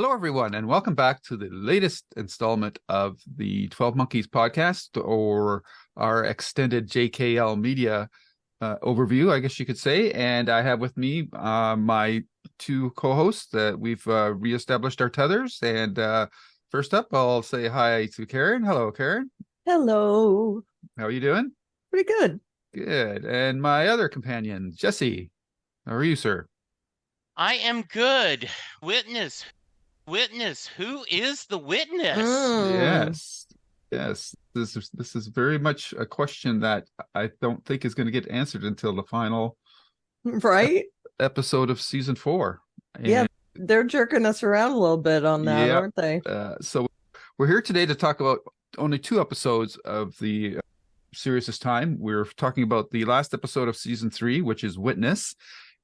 Hello, everyone, and welcome back to the latest installment of the 12 Monkeys podcast, or our extended JKL media overview, I guess you could say. And I have with me my two co-hosts that we've reestablished our tethers. And first up, I'll say hi to Karen. Hello, Karen. Hello. How are you doing? Pretty good. Good. And my other companion, Jesse. How are you, sir? I am good. Witness. Who is the witness? Yes. Yes. This is very much a question that I don't think is going to get answered until the final Right? episode of season 4. Yeah, they're jerking us around a little bit on that, aren't they? So we're here today to talk about only 2 episodes of the series this time. We're talking about the last episode of season 3, which is Witness,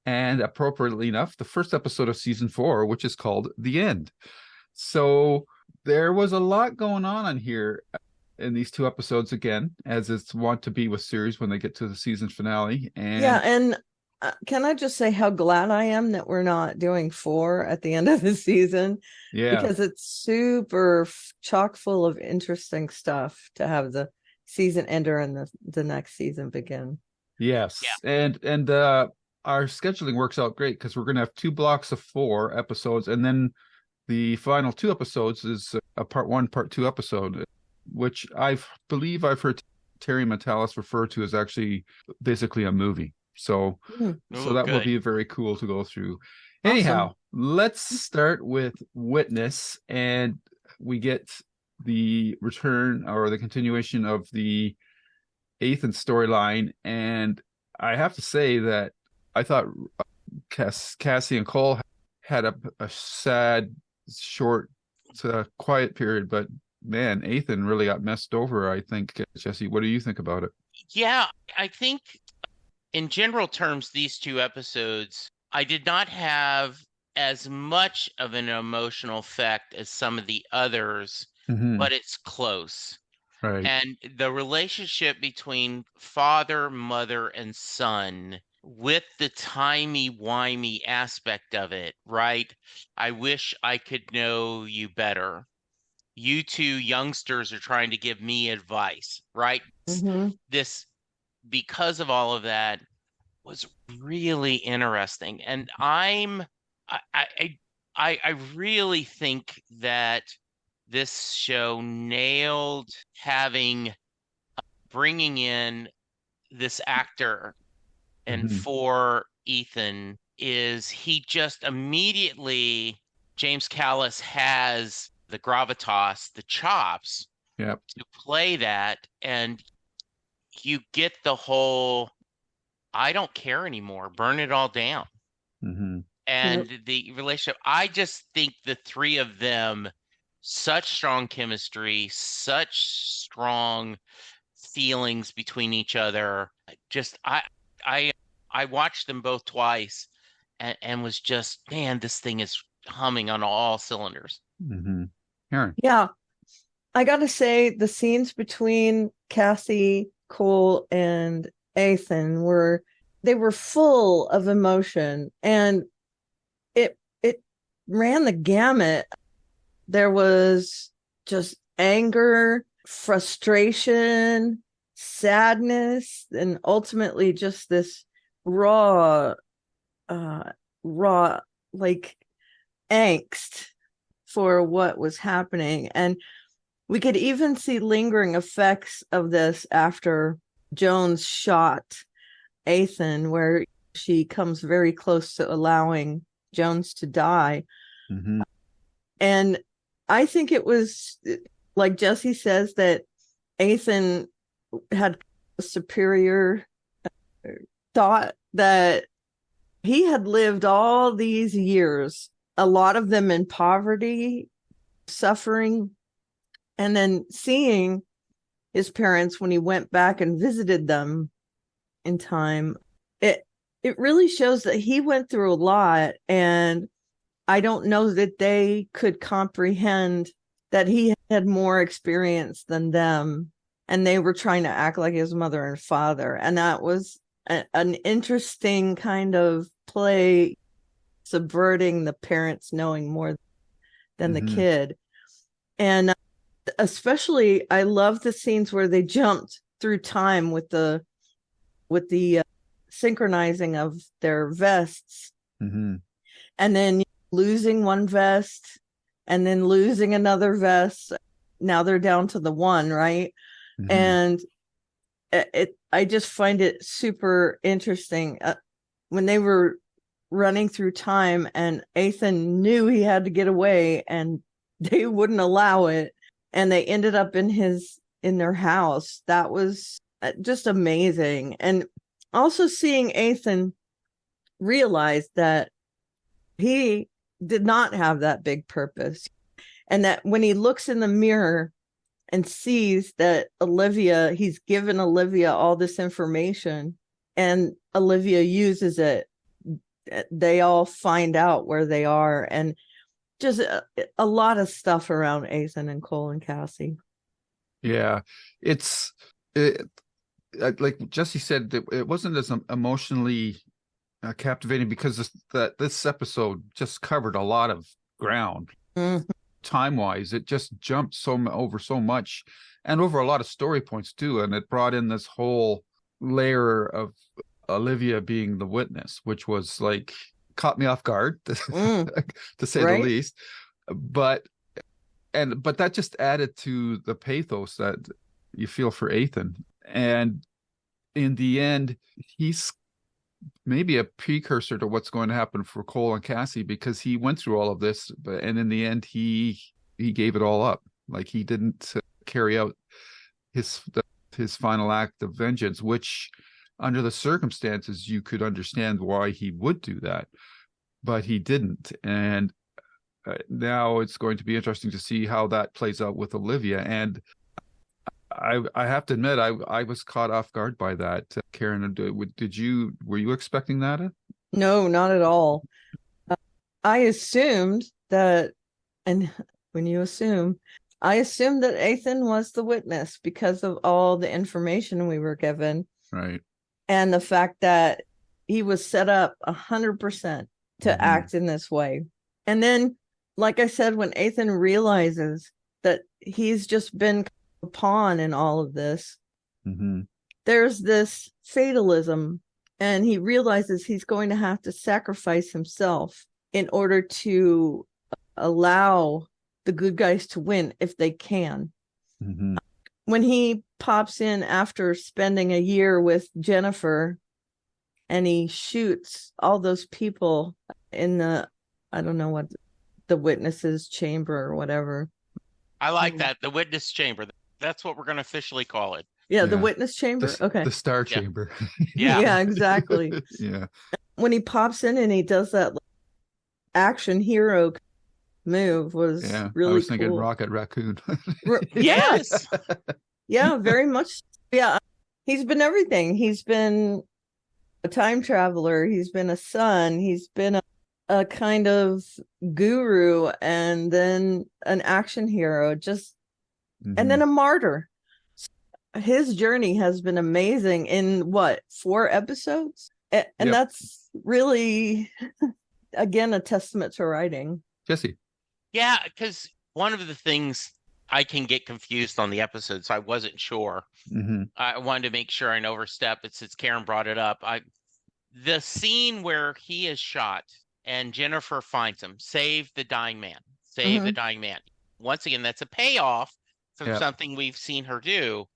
and appropriately enough, the first episode of season 4, which is called The End. So there was a lot going on here in these 2 episodes, again, as it's wont to be with series when they get to the season finale. And can I just say how glad I am that we're not doing 4 at the end of the season? Yeah, because it's super chock full of interesting stuff to have the season ender and the next season begin. yes. Yeah. And our scheduling works out great because we're going to have 2 blocks of 4 episodes, and then the final 2 episodes is a part 1, part 2 episode, which I believe I've heard Terry Matalas refer to as actually basically a movie. So that will be very cool to go through. Awesome. Anyhow, let's start with Witness, and we get the return or the continuation of the Ethan storyline. And I have to say that I thought Cassie and Cole had a sad, short, quiet period, but man, Ethan really got messed over, I think. Jesse, what do you think about it? Yeah, I think in general terms, these 2 episodes, I did not have as much of an emotional effect as some of the others, but it's close. Right. And the relationship between father, mother, and son, with the timey-wimey aspect of it, right? I wish I could know you better. You 2 youngsters are trying to give me advice, right? This, because of all of that, was really interesting. And I really think that this show nailed bringing in this actor, and for Ethan, is he just immediately, James Callis has the gravitas, the chops to play that, and you get the whole I don't care anymore, burn it all down. And the relationship, I just think the 3 of them, such strong chemistry, such strong feelings between each other. Just I watched them both twice and was just, man, this thing is humming on all cylinders. Aaron. Yeah, I gotta say the scenes between Cassie, Cole, and Ethan were full of emotion, and it ran the gamut. There was just anger, frustration, sadness, and ultimately just this raw like angst for what was happening. And we could even see lingering effects of this after Jones shot Ethan, where she comes very close to allowing Jones to die. And I think it was, like Jesse says, that Ethan had a superior thought that he had lived all these years, a lot of them in poverty, suffering, and then seeing his parents when he went back and visited them in time. It really shows that he went through a lot, and I don't know that they could comprehend that he had more experience than them, and they were trying to act like his mother and father. And that was an interesting kind of play, subverting the parents knowing more than the kid. And especially I love the scenes where they jumped through time with the synchronizing of their vests, and then losing one vest and then losing another vest. Now they're down to the one, right? And I just find it super interesting when they were running through time and Ethan knew he had to get away and they wouldn't allow it, and they ended up in their house. That was just amazing. And also seeing Ethan realize that he did not have that big purpose, and that when he looks in the mirror and sees that he's given Olivia all this information and Olivia uses it, they all find out where they are, and just a lot of stuff around Ethan and Cole and Cassie. Yeah, like Jesse said, it wasn't as emotionally captivating because this episode just covered a lot of ground. Time-wise, it just jumped over so much and over a lot of story points too, and it brought in this whole layer of Olivia being the witness, which was like caught me off guard to say the least. But that just added to the pathos that you feel for Ethan. And in the end, he's maybe a precursor to what's going to happen for Cole and Cassie, because he went through all of this, and in the end, he gave it all up. Like, he didn't carry out his final act of vengeance, which, under the circumstances, you could understand why he would do that, but he didn't. And now it's going to be interesting to see how that plays out with Olivia. And I have to admit, I was caught off guard by that. Karen, were you expecting that? No, not at all. I assumed that, and when you assume, I assumed that Ethan was the witness because of all the information we were given. Right. And the fact that he was set up 100% to act in this way. And then, like I said, when Ethan realizes that he's just been a pawn in all of this, there's this fatalism, and he realizes he's going to have to sacrifice himself in order to allow the good guys to win if they can. When he pops in after spending a year with Jennifer and he shoots all those people in the, I don't know what, the witnesses chamber or whatever. I like that. The witness chamber. That's what we're going to officially call it. Yeah, the witness chamber. Okay. The star chamber. Yeah, exactly. Yeah. When he pops in and he does that action hero move was really I was cool. thinking Rocket Raccoon. Yes. Yeah, very much. Yeah. He's been everything. He's been a time traveler. He's been a son. He's been a kind of guru, and then an action hero, and then a martyr. His journey has been amazing in 4 episodes? And that's really, again, a testament to writing. Jesse. Yeah, because one of the things I can get confused on the episodes, I wasn't sure. I wanted to make sure I didn't overstep it since Karen brought it up. The scene where he is shot and Jennifer finds him, save the dying man. The dying man. Once again, that's a payoff from something we've seen her do.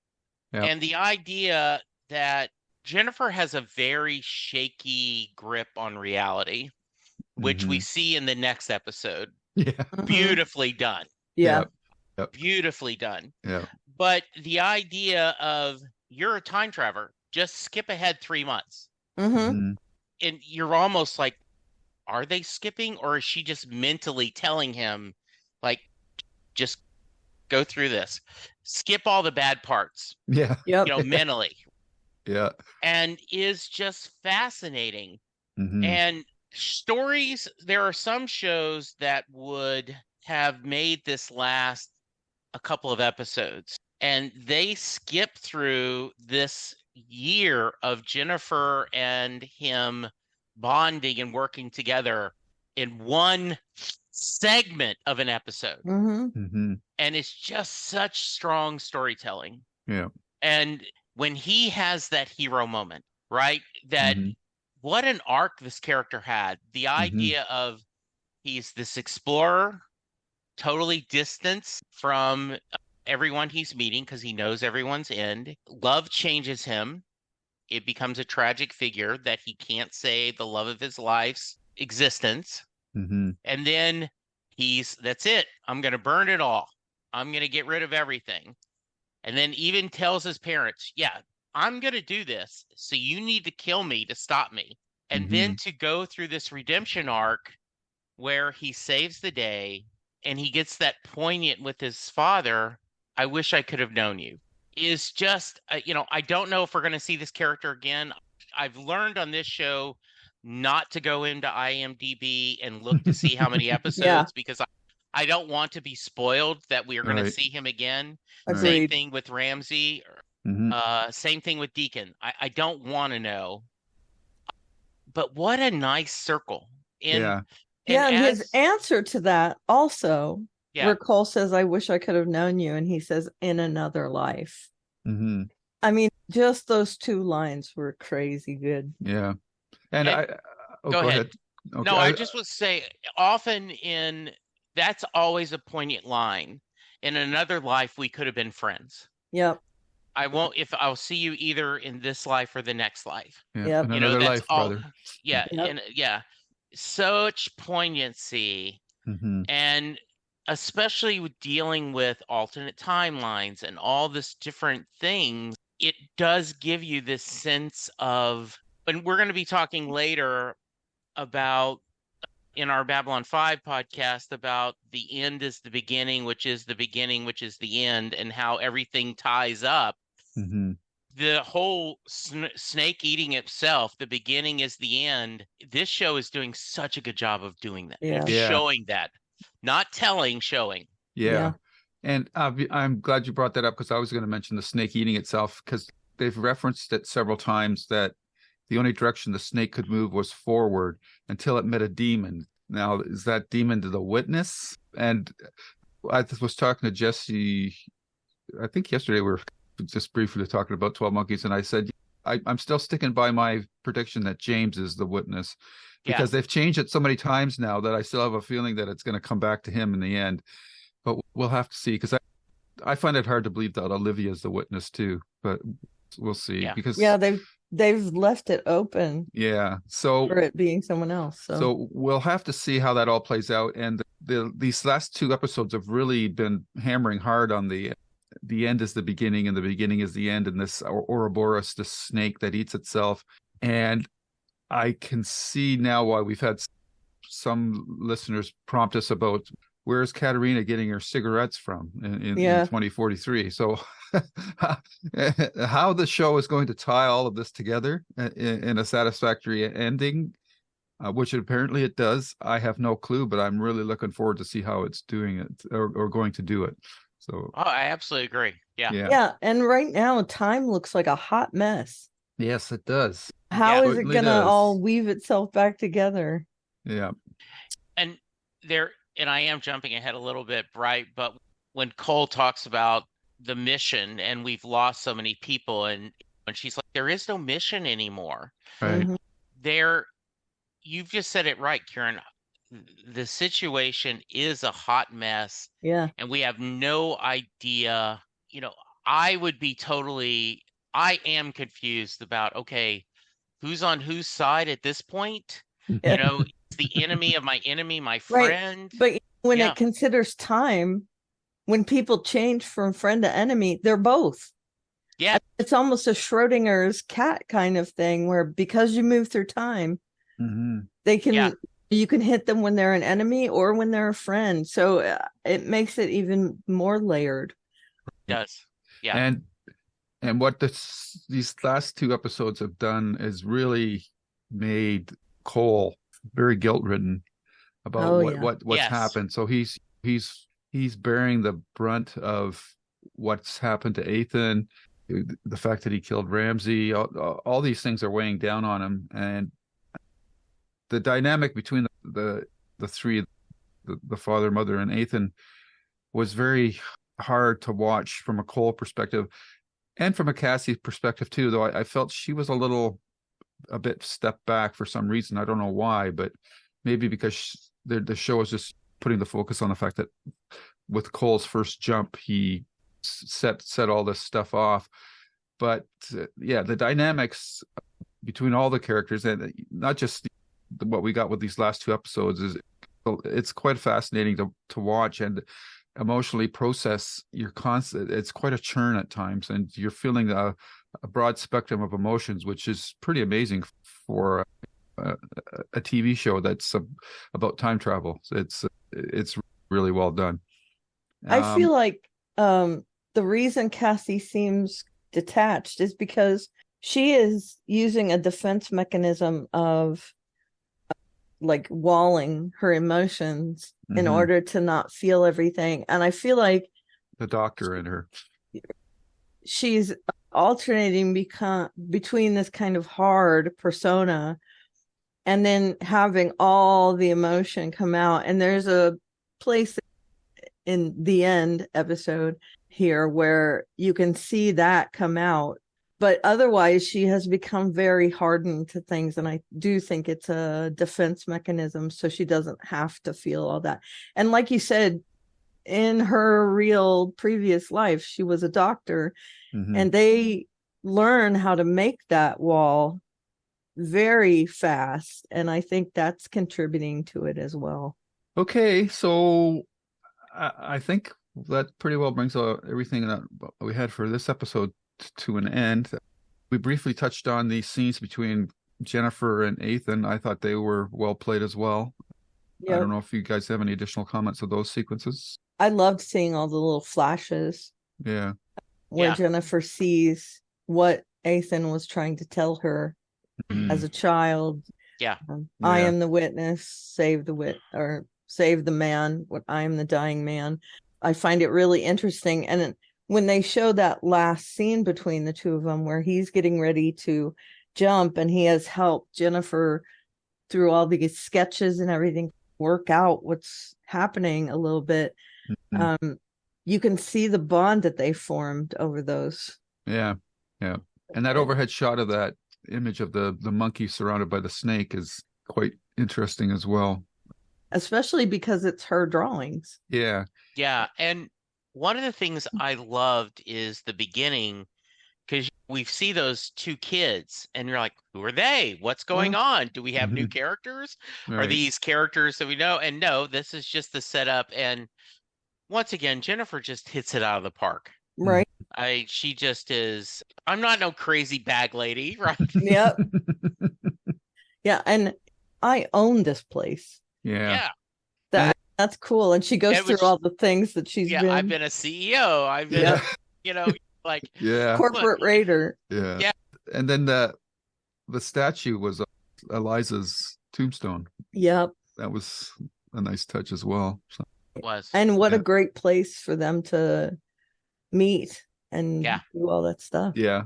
And the idea that Jennifer has a very shaky grip on reality, which we see in the next episode. Beautifully done. Beautifully done. But the idea of, you're a time traveler, just skip ahead 3 months. And you're almost like, are they skipping, or is she just mentally telling him, like, just go through this, skip all the bad parts, mentally, and is just fascinating. And stories, there are some shows that would have made this last a couple of episodes, and they skip through this year of Jennifer and him bonding and working together in one segment of an episode. Mm-hmm. And it's just such strong storytelling. Yeah. And when he has that hero moment, right? That what an arc this character had. The idea of he's this explorer, totally distanced from everyone he's meeting because he knows everyone's end. Love changes him. It becomes a tragic figure that he can't say the love of his life's existence. And then that's it. I'm going to burn it all. I'm going to get rid of everything. And then even tells his parents, yeah, I'm going to do this. So you need to kill me to stop me. And then to go through this redemption arc where he saves the day and he gets that poignant with his father, I wish I could have known you, is just, I don't know if we're going to see this character again. I've learned on this show not to go into IMDb and look to see how many episodes because I don't want to be spoiled that we are going to see him again. Agreed. Same thing with Ramsey. Same thing with Deacon. I don't want to know. But what a nice circle. And his answer to that also, where Cole says, I wish I could have known you. And he says, in another life. I mean, just those two lines were crazy good. Yeah. And go ahead. Okay. No, I just would say often that's always a poignant line. In another life, we could have been friends. Yep. I'll see you either in this life or the next life. Yep. In another life, brother. Yeah. Yep. Such poignancy. And especially with dealing with alternate timelines and all this different things, it does give you this sense of, and we're going to be talking later about in our Babylon 5 podcast about the end is the beginning, which is the beginning, which is the end, and how everything ties up. The whole snake eating itself, the beginning is the end. This show is doing such a good job of doing that, showing that, not telling, showing. Yeah. And I'm glad you brought that up because I was going to mention the snake eating itself because they've referenced it several times that the only direction the snake could move was forward until it met a demon. Now, is that demon the witness? And I was talking to Jesse, I think yesterday we were just briefly talking about 12 Monkeys, and I said, I'm still sticking by my prediction that James is the witness because they've changed it so many times now that I still have a feeling that it's going to come back to him in the end. But we'll have to see because I find it hard to believe that Olivia is the witness too, but we'll see. Because they've left it open. So for it being someone else. So we'll have to see how that all plays out. And these last two episodes have really been hammering hard on the end is the beginning and the beginning is the end, and this Ouroboros, the snake that eats itself. And I can see now why we've had some listeners prompt us about where's Katerina getting her cigarettes from in 2043. So how the show is going to tie all of this together in a satisfactory ending, which apparently it does, I have no clue, but I'm really looking forward to see how it's doing it or going to do it. So I absolutely agree. Yeah. And right now, time looks like a hot mess. Yes, it does. How is it going to all weave itself back together? Yeah. And I am jumping ahead a little bit, right? But when Cole talks about the mission and we've lost so many people, and when she's like, there is no mission anymore. Right. You've just said it right, Kieran. The situation is a hot mess. Yeah. And we have no idea. I am confused about, okay, who's on whose side at this point? The enemy of my enemy, my friend. Right. But when it considers time, when people change from friend to enemy, they're both. Yeah. It's almost a Schrodinger's cat kind of thing where because you move through time, they can you can hit them when they're an enemy or when they're a friend. So it makes it even more layered. It does. Yeah. And what these last two episodes have done is really made Cole very guilt-ridden about what's happened. So he's bearing the brunt of what's happened to Ethan, the fact that he killed Ramsey. All these things are weighing down on him, and the dynamic between the three, the father, mother, and Ethan was very hard to watch from a Cole perspective and from a Cassie perspective too. Though I felt she was a bit stepped back for some reason. I don't know why, but maybe because the show is just putting the focus on the fact that with Cole's first jump, he set all this stuff off. But yeah, the dynamics between all the characters, and not just what we got with these last two episodes, is it's quite fascinating to watch and emotionally process your constant. It's quite a churn at times, and you're feeling a broad spectrum of emotions, which is pretty amazing for a TV show that's about time travel. It's really well done. I feel like the reason Cassie seems detached is because she is using a defense mechanism of like walling her emotions in order to not feel everything. And I feel like the doctor in her, she's alternating between this kind of hard persona and then having all the emotion come out. And there's a place in the end episode here where you can see that come out. But otherwise, she has become very hardened to things. And I do think it's a defense mechanism so she doesn't have to feel all that. And like you said, in her real previous life, she was a doctor, and they learn how to make that wall very fast. And I think that's contributing to it as well. Okay, so I think that pretty well brings everything that we had for this episode to an end. We briefly touched on the scenes between Jennifer and Ethan. I thought they were well played as well. Yep. I don't know if you guys have any additional comments of those sequences. I loved seeing all the little flashes. Yeah. Where Jennifer sees what Ethan was trying to tell her as a child. Yeah. I am the witness, save the man, I am the dying man. I find it really interesting. And when they show that last scene between the two of them where he's getting ready to jump and he has helped Jennifer through all these sketches and everything work out what's happening a little bit, you can see the bond that they formed over those. Yeah. And that overhead shot of that image of the monkey surrounded by the snake is quite interesting as well. Especially because it's her drawings. Yeah. And one of the things I loved is the beginning, because we see those two kids and you're like, who are they? What's going on? Do we have new characters? Right. Are these characters that we know? And no, this is just the setup. And once again, Jennifer just hits it out of the park. Right. She just is. I'm not no crazy bag lady, right? Yep. Yeah. And I own this place. Yeah. That's cool. And she goes through all the things that she's been. I've been a CEO. I've been, like corporate raider. Yeah. And then the statue was Eliza's tombstone. Yep. That was a nice touch as well. So. It was. And what a great place for them to meet and do all that stuff. Yeah.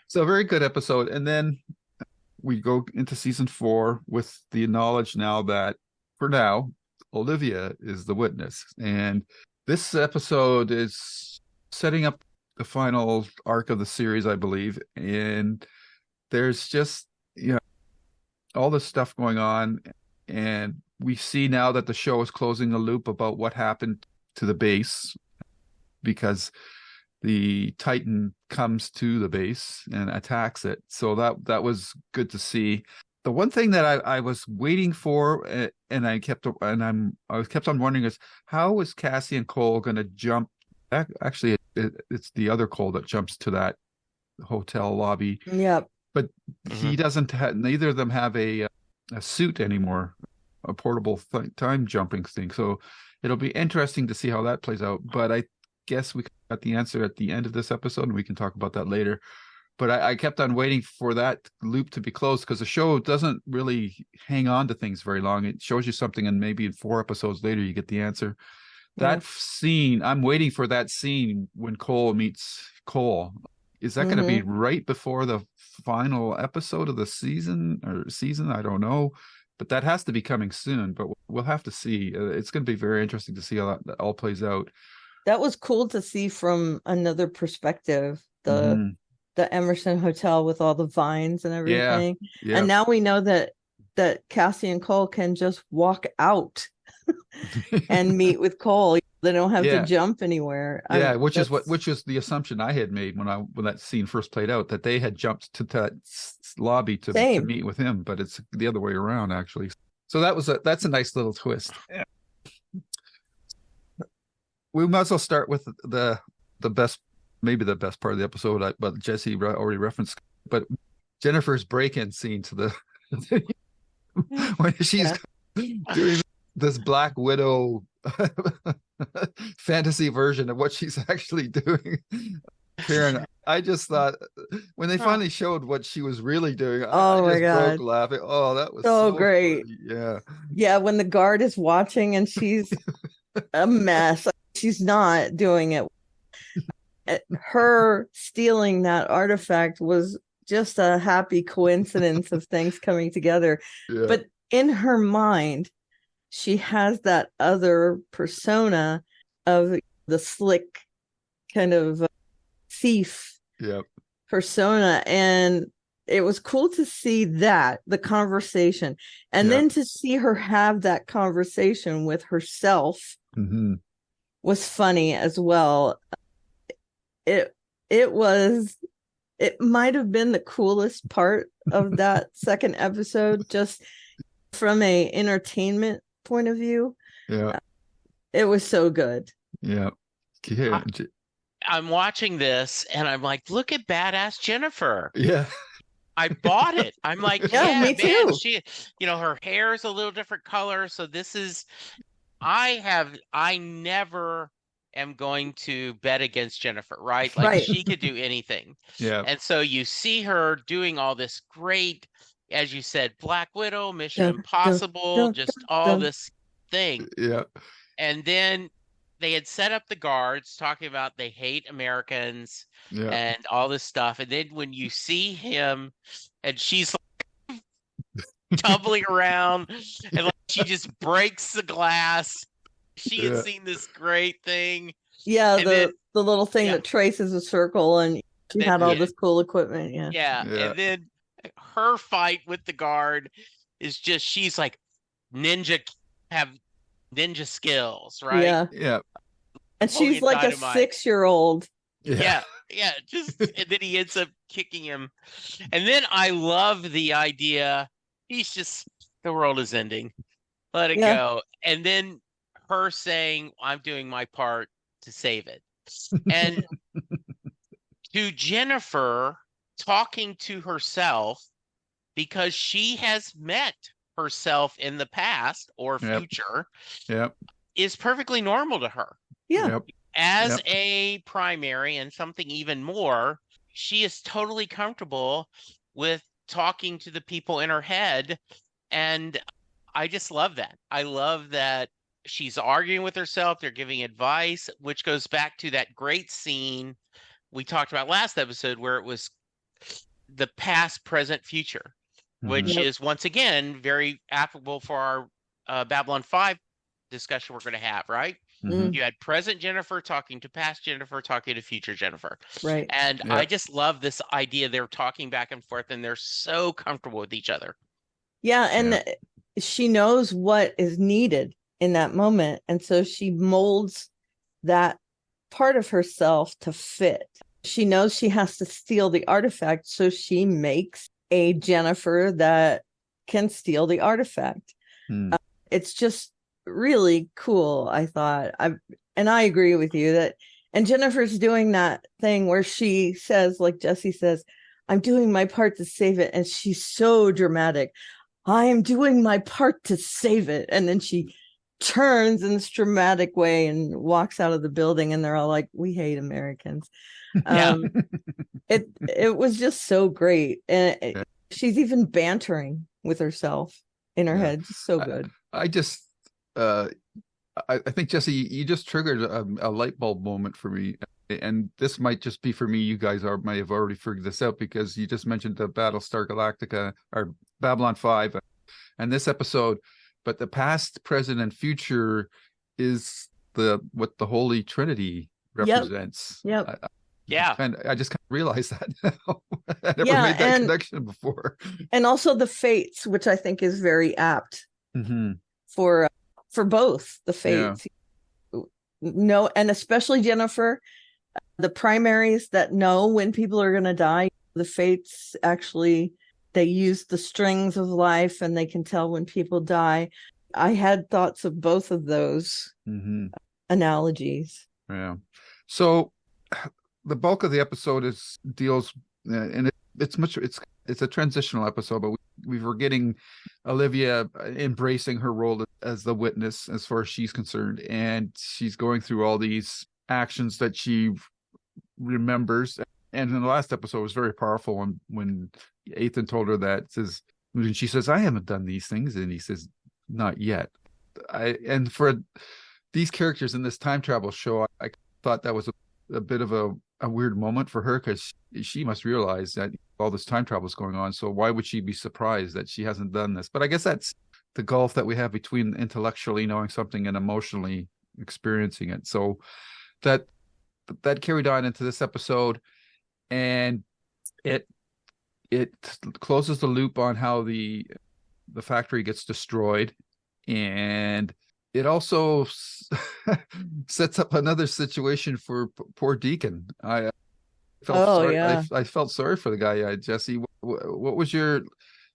So a very good episode. And then we go into season 4 with the knowledge now that for now, Olivia is the witness. And this episode is setting up the final arc of the series, I believe. And there's just, all this stuff going on. And we see now that the show is closing the loop about what happened to the base, because the Titan comes to the base and attacks it. So that was good to see. The one thing that I was waiting for, and I kept on wondering, is how is Cassie and Cole going to jump? Actually, it's the other Cole that jumps to that hotel lobby. Yep. But he doesn't have. Neither of them have a suit anymore, a portable time jumping thing. So it'll be interesting to see how that plays out. But I guess we got the answer at the end of this episode, and we can talk about that later. But I kept on waiting for that loop to be closed, because the show doesn't really hang on to things very long. It shows you something, and maybe in 4 episodes later, you get the answer. That scene, I'm waiting for that scene when Cole meets Cole. Is that going to be right before the final episode of the season? I don't know. but that has to be coming soon. But we'll have to see. It's going to be very interesting to see how that all plays out. That was cool to see from another perspective. The Emerson Hotel with all the vines and everything. Yeah. And now we know that Cassie and Cole can just walk out and meet with Cole. They don't have to jump anywhere. Yeah, which is the assumption I had made when that scene first played out, that they had jumped to that lobby to meet with him, but it's the other way around actually. So that's a nice little twist. Yeah. We might as well start with the best, maybe the best part of the episode, but Jesse already referenced. But Jennifer's break-in scene to the when she's doing this Black Widow fantasy version of what she's actually doing. Karen, I just thought when they finally showed what she was really doing, I just broke laughing. Oh, that was so great. Funny. Yeah, when the guard is watching and she's a mess. She's not doing it. Her stealing that artifact was just a happy coincidence of things coming together. Yeah. But in her mind, she has that other persona of the slick kind of thief persona. And it was cool to see that, the conversation. And then to see her have that conversation with herself was funny as well. It might have been the coolest part of that second episode, just from a entertainment point of view. Yeah, it was so good. Yeah. I'm watching this and I'm like, look at badass Jennifer. Yeah. I bought it. I'm like, me too. She, her hair is a little different color. So this is, I never am going to bet against Jennifer, right? Like she could do anything. Yeah. And so you see her doing all this great, as you said, Black Widow, Mission Impossible, just all this thing. Yeah. And then they had set up the guards talking about they hate Americans and all this stuff. And then when you see him and she's like tumbling around and like she just breaks the glass. She had seen this great thing. Yeah, the little thing that traces a circle, and she had all this cool equipment. Yeah. And then her fight with the guard is just, she's like have ninja skills, right? Yeah. And she's like a 6-year-old. Yeah. Just, and then he ends up kicking him. And then I love the idea. He's just, the world is ending. Let it go. And then her saying, I'm doing my part to save it. And to Jennifer talking to herself, because she has met herself in the past or future, is perfectly normal to her. As a primary and something even more, she is totally comfortable with talking to the people in her head. And I just love that. I love that she's arguing with herself. They're giving advice, which goes back to that great scene we talked about last episode where it was the past, present, future, which is once again very applicable for our Babylon 5 discussion we're going to have, right? You had present Jennifer talking to past Jennifer, talking to future Jennifer. Right. And I just love this idea. They're talking back and forth and they're so comfortable with each other. Yeah. And she knows what is needed in that moment. And so she molds that part of herself to fit. She knows she has to steal the artifact. So she makes a Jennifer that can steal the artifact. It's just really cool, I thought. And I agree with you that, and Jennifer's doing that thing where she says, like Jesse says, I'm doing my part to save it. And she's so dramatic. I am doing my part to save it. And then she turns in this dramatic way and walks out of the building, and they're all like, we hate Americans. It was just so great. And she's even bantering with herself in her head. Just so good. I think, Jesse, you just triggered a light bulb moment for me. And this might just be for me. You guys might have already figured this out because you just mentioned the Battlestar Galactica or Babylon 5. and this episode, but the past, present, and future is what the Holy Trinity represents. Yep. Yeah. I just kind of realized that now. I never Yeah, made that connection before. And also the fates, which I think is very apt for both the fates. No, and especially Jennifer, the primaries that know when people are going to die. The fates actually, they use the strings of life and they can tell when people die. I had thoughts of both of those analogies. Yeah. So the bulk of the episode deals, and it's a transitional episode, but we were getting Olivia embracing her role as the witness as far as she's concerned, and she's going through all these actions that she remembers. And in the last episode, it was very powerful when Ethan told her that, when she says, "I haven't done these things," and he says, "Not yet." And for these characters in this time travel show, I thought that was a bit of a weird moment for her, because she must realize that all this time travel is going on. So why would she be surprised that she hasn't done this? But I guess that's the gulf that we have between intellectually knowing something and emotionally experiencing it. So that carried on into this episode, and it closes the loop on how the factory gets destroyed, and it also sets up another situation for poor Deacon. I felt sorry. Yeah. I felt sorry for the guy. Jesse, what was you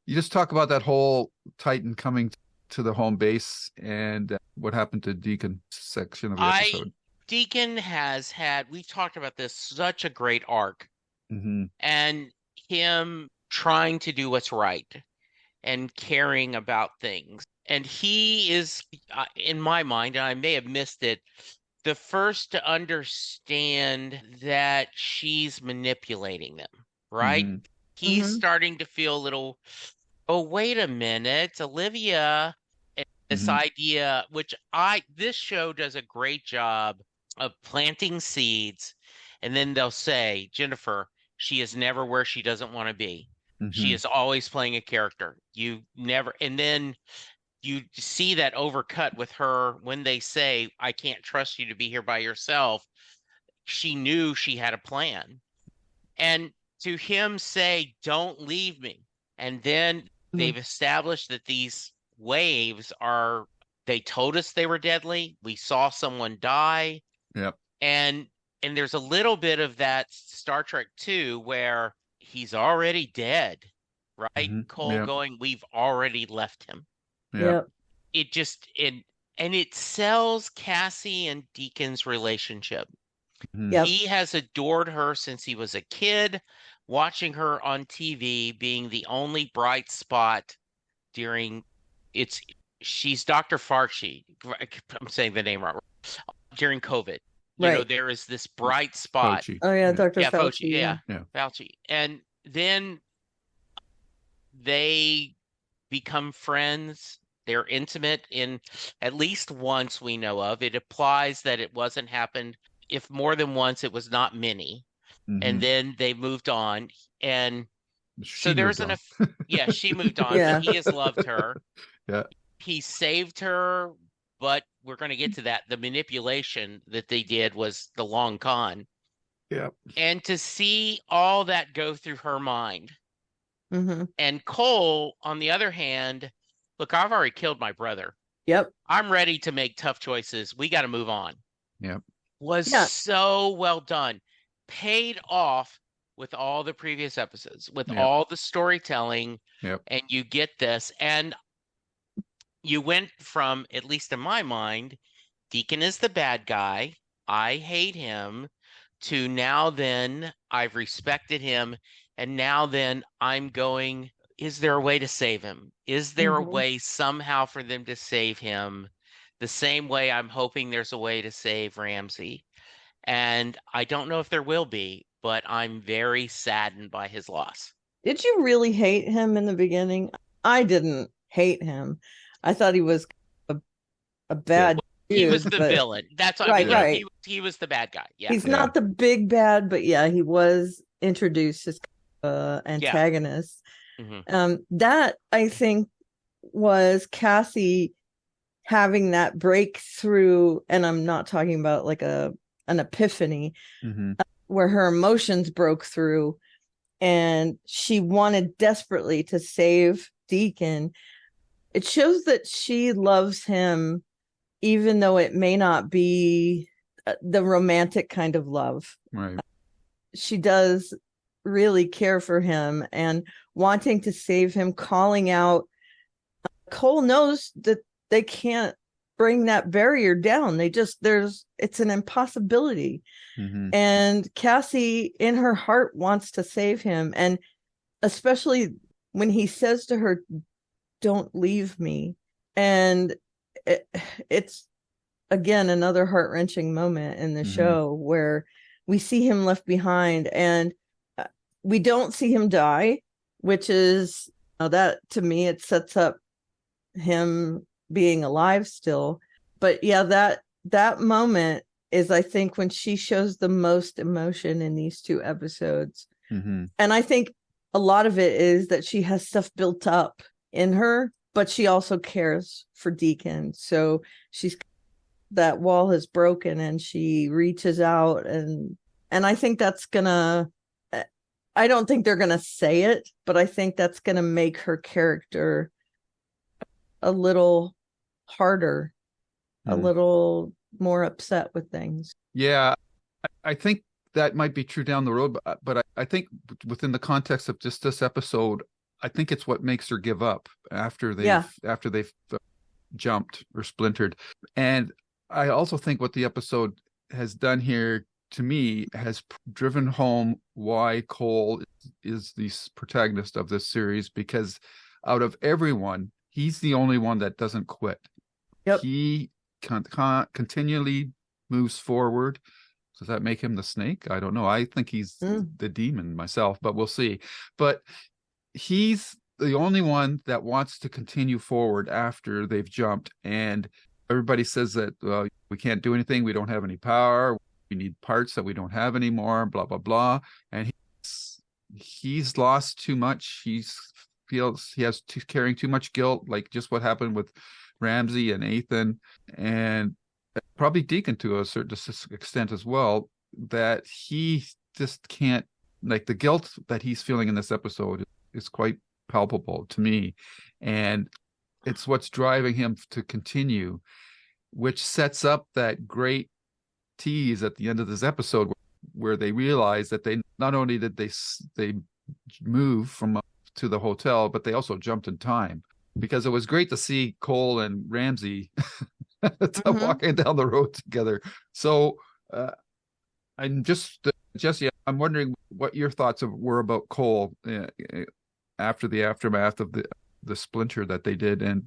just talk about that whole Titan coming to the home base and what happened to Deacon section of the episode? Deacon has had, we've talked about this, such a great arc, and him trying to do what's right and caring about things. And he is, in my mind, and I may have missed it, the first to understand that she's manipulating them, right? He's starting to feel a little, oh, wait a minute, Olivia, this idea, which this show does a great job of planting seeds, and then they'll say, Jennifer, she is never where she doesn't want to be. She is always playing a character. You never, and then you see that overcut with her when they say, I can't trust you to be here by yourself. She knew she had a plan. And to him say, don't leave me. And then they've established that these waves they told us they were deadly. We saw someone die. Yep. And there's a little bit of that Star Trek 2 where he's already dead, right? Cole going, we've already left him. Yep. It just, and it sells Cassie and Deacon's relationship. He has adored her since he was a kid, watching her on TV, being the only bright spot during she's Dr. Fauci. I'm saying the name wrong. During COVID. You know, there is this bright spot. Fauci. Oh, yeah, Dr. Yeah, Fauci. Yeah, Fauci. And then they become friends. They're intimate in at least once we know of. It applies that it wasn't happened. If more than once, it was not many. And then they moved on. And so there's she moved on. Yeah. He has loved her. Yeah. He saved her, but we're going to get to that. The manipulation that they did was the long con. Yeah. And to see all that go through her mind. And Cole, on the other hand, look, I've already killed my brother. Yep. I'm ready to make tough choices. We got to move on. Yep. Was so well done. Paid off with all the previous episodes, with all the storytelling. Yep. And you get this. And you went from, at least in my mind, Deacon is the bad guy. I hate him, to now then I've respected him. And now then I'm going, is there a way to save him? Is there a way somehow for them to save him? The same way I'm hoping there's a way to save Ramsey. And I don't know if there will be, but I'm very saddened by his loss. Did you really hate him in the beginning? I didn't hate him. I thought he was a bad dude. He was the villain. That's what I mean. Right. He was the bad guy. Yeah. He's not the big bad, but he was introduced as antagonist. That I think was Cassie having that breakthrough, and I'm not talking about like an epiphany, where her emotions broke through and she wanted desperately to save Deacon. It shows that she loves him, even though it may not be the romantic kind of love. Right. She does really care for him and wanting to save him, calling out. Cole knows that they can't bring that barrier down. It's an impossibility. And Cassie in her heart wants to save him. And especially when he says to her, "Don't leave me." And it's again another heart-wrenching moment in the show where we see him left behind, and we don't see him die, which is that to me it sets up him being alive still. But yeah, that moment is, I think, when she shows the most emotion in these two episodes. And I think a lot of it is that she has stuff built up in her, but she also cares for Deacon. So that wall has broken and she reaches out, and I think that's gonna, I don't think they're gonna say it, but I think that's gonna make her character a little harder, a little more upset with things. Yeah, I think that might be true down the road, but I think within the context of just this episode, I think it's what makes her give up after they've jumped or splintered. And I also think what the episode has done here, to me, has driven home why Cole is the protagonist of this series, because out of everyone, he's the only one that doesn't quit. Yep. He continually moves forward. Does that make him the snake? I don't know. I think he's the demon myself, but we'll see. But he's the only one that wants to continue forward after they've jumped. And everybody says that we can't do anything. We don't have any power. We need parts that we don't have anymore, blah, blah, blah. And he's lost too much. He feels he has carrying too much guilt, like just what happened with Ramsey and Ethan, and probably Deacon to a certain extent as well, that he just can't, like the guilt that he's feeling in this episode is quite palpable to me. And it's what's driving him to continue, which sets up that great tease at the end of this episode where they realize that they not only did they move from to the hotel, but they also jumped in time, because it was great to see Cole and Ramsey walking down the road together. So I'm just Jesse, I'm wondering what your thoughts were about Cole after the aftermath of the splinter that they did, and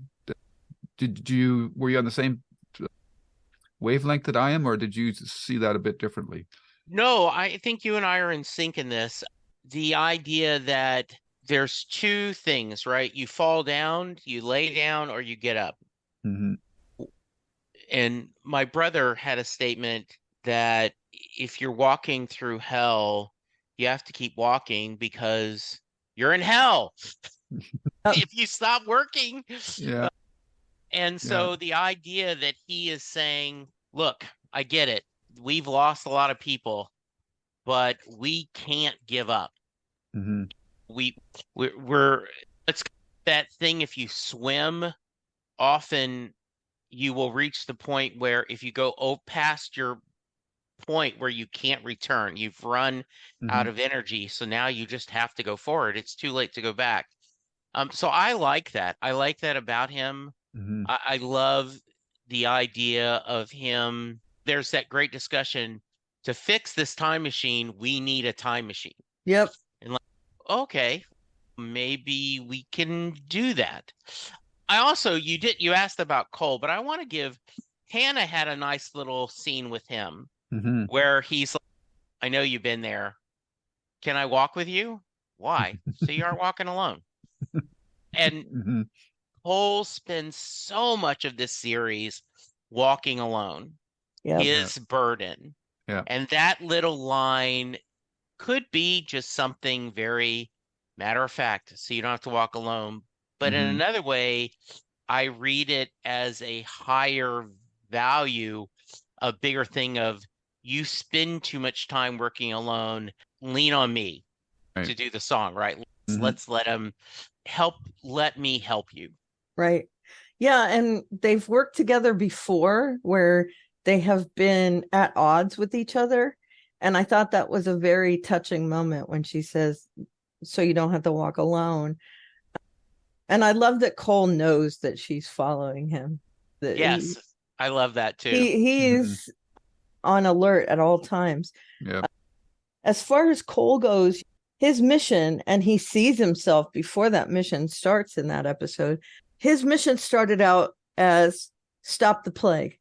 were you on the same wavelength that I am, or did you see that a bit differently? No, I think you and I are in sync in this. The idea that there's two things, right? You fall down, you lay down, or you get up. And my brother had a statement that if you're walking through hell, you have to keep walking because you're in hell. If you stop working. Yeah. And so the idea that he is saying, look, I get it. We've lost a lot of people, but we can't give up. We're it's that thing. If you swim, often you will reach the point where if you go past your point where you can't return, you've run out of energy. So now you just have to go forward. It's too late to go back. So I like that. I like that about him. I love the idea of him. There's that great discussion to fix this time machine. We need a time machine. Yep. And like, okay, maybe we can do that. I also, you asked about Cole, but I want to give, Hannah had a nice little scene with him where he's like, I know you've been there. Can I walk with you? Why? So you aren't walking alone. And Cole spends so much of this series walking alone. His burden. And that little line could be just something very matter of fact, so you don't have to walk alone. But in another way, I read it as a higher value, a bigger thing of you spend too much time working alone, lean on me to do the song, right? Let's let him let me help you. Right. Yeah, and they've worked together before where they have been at odds with each other. And I thought that was a very touching moment when she says, so you don't have to walk alone. And I love that Cole knows that she's following him. That yes, I love that too. He's on alert at all times. Yeah. As far as Cole goes, his mission, and he sees himself before that mission starts in that episode, his mission started out as stop the plague.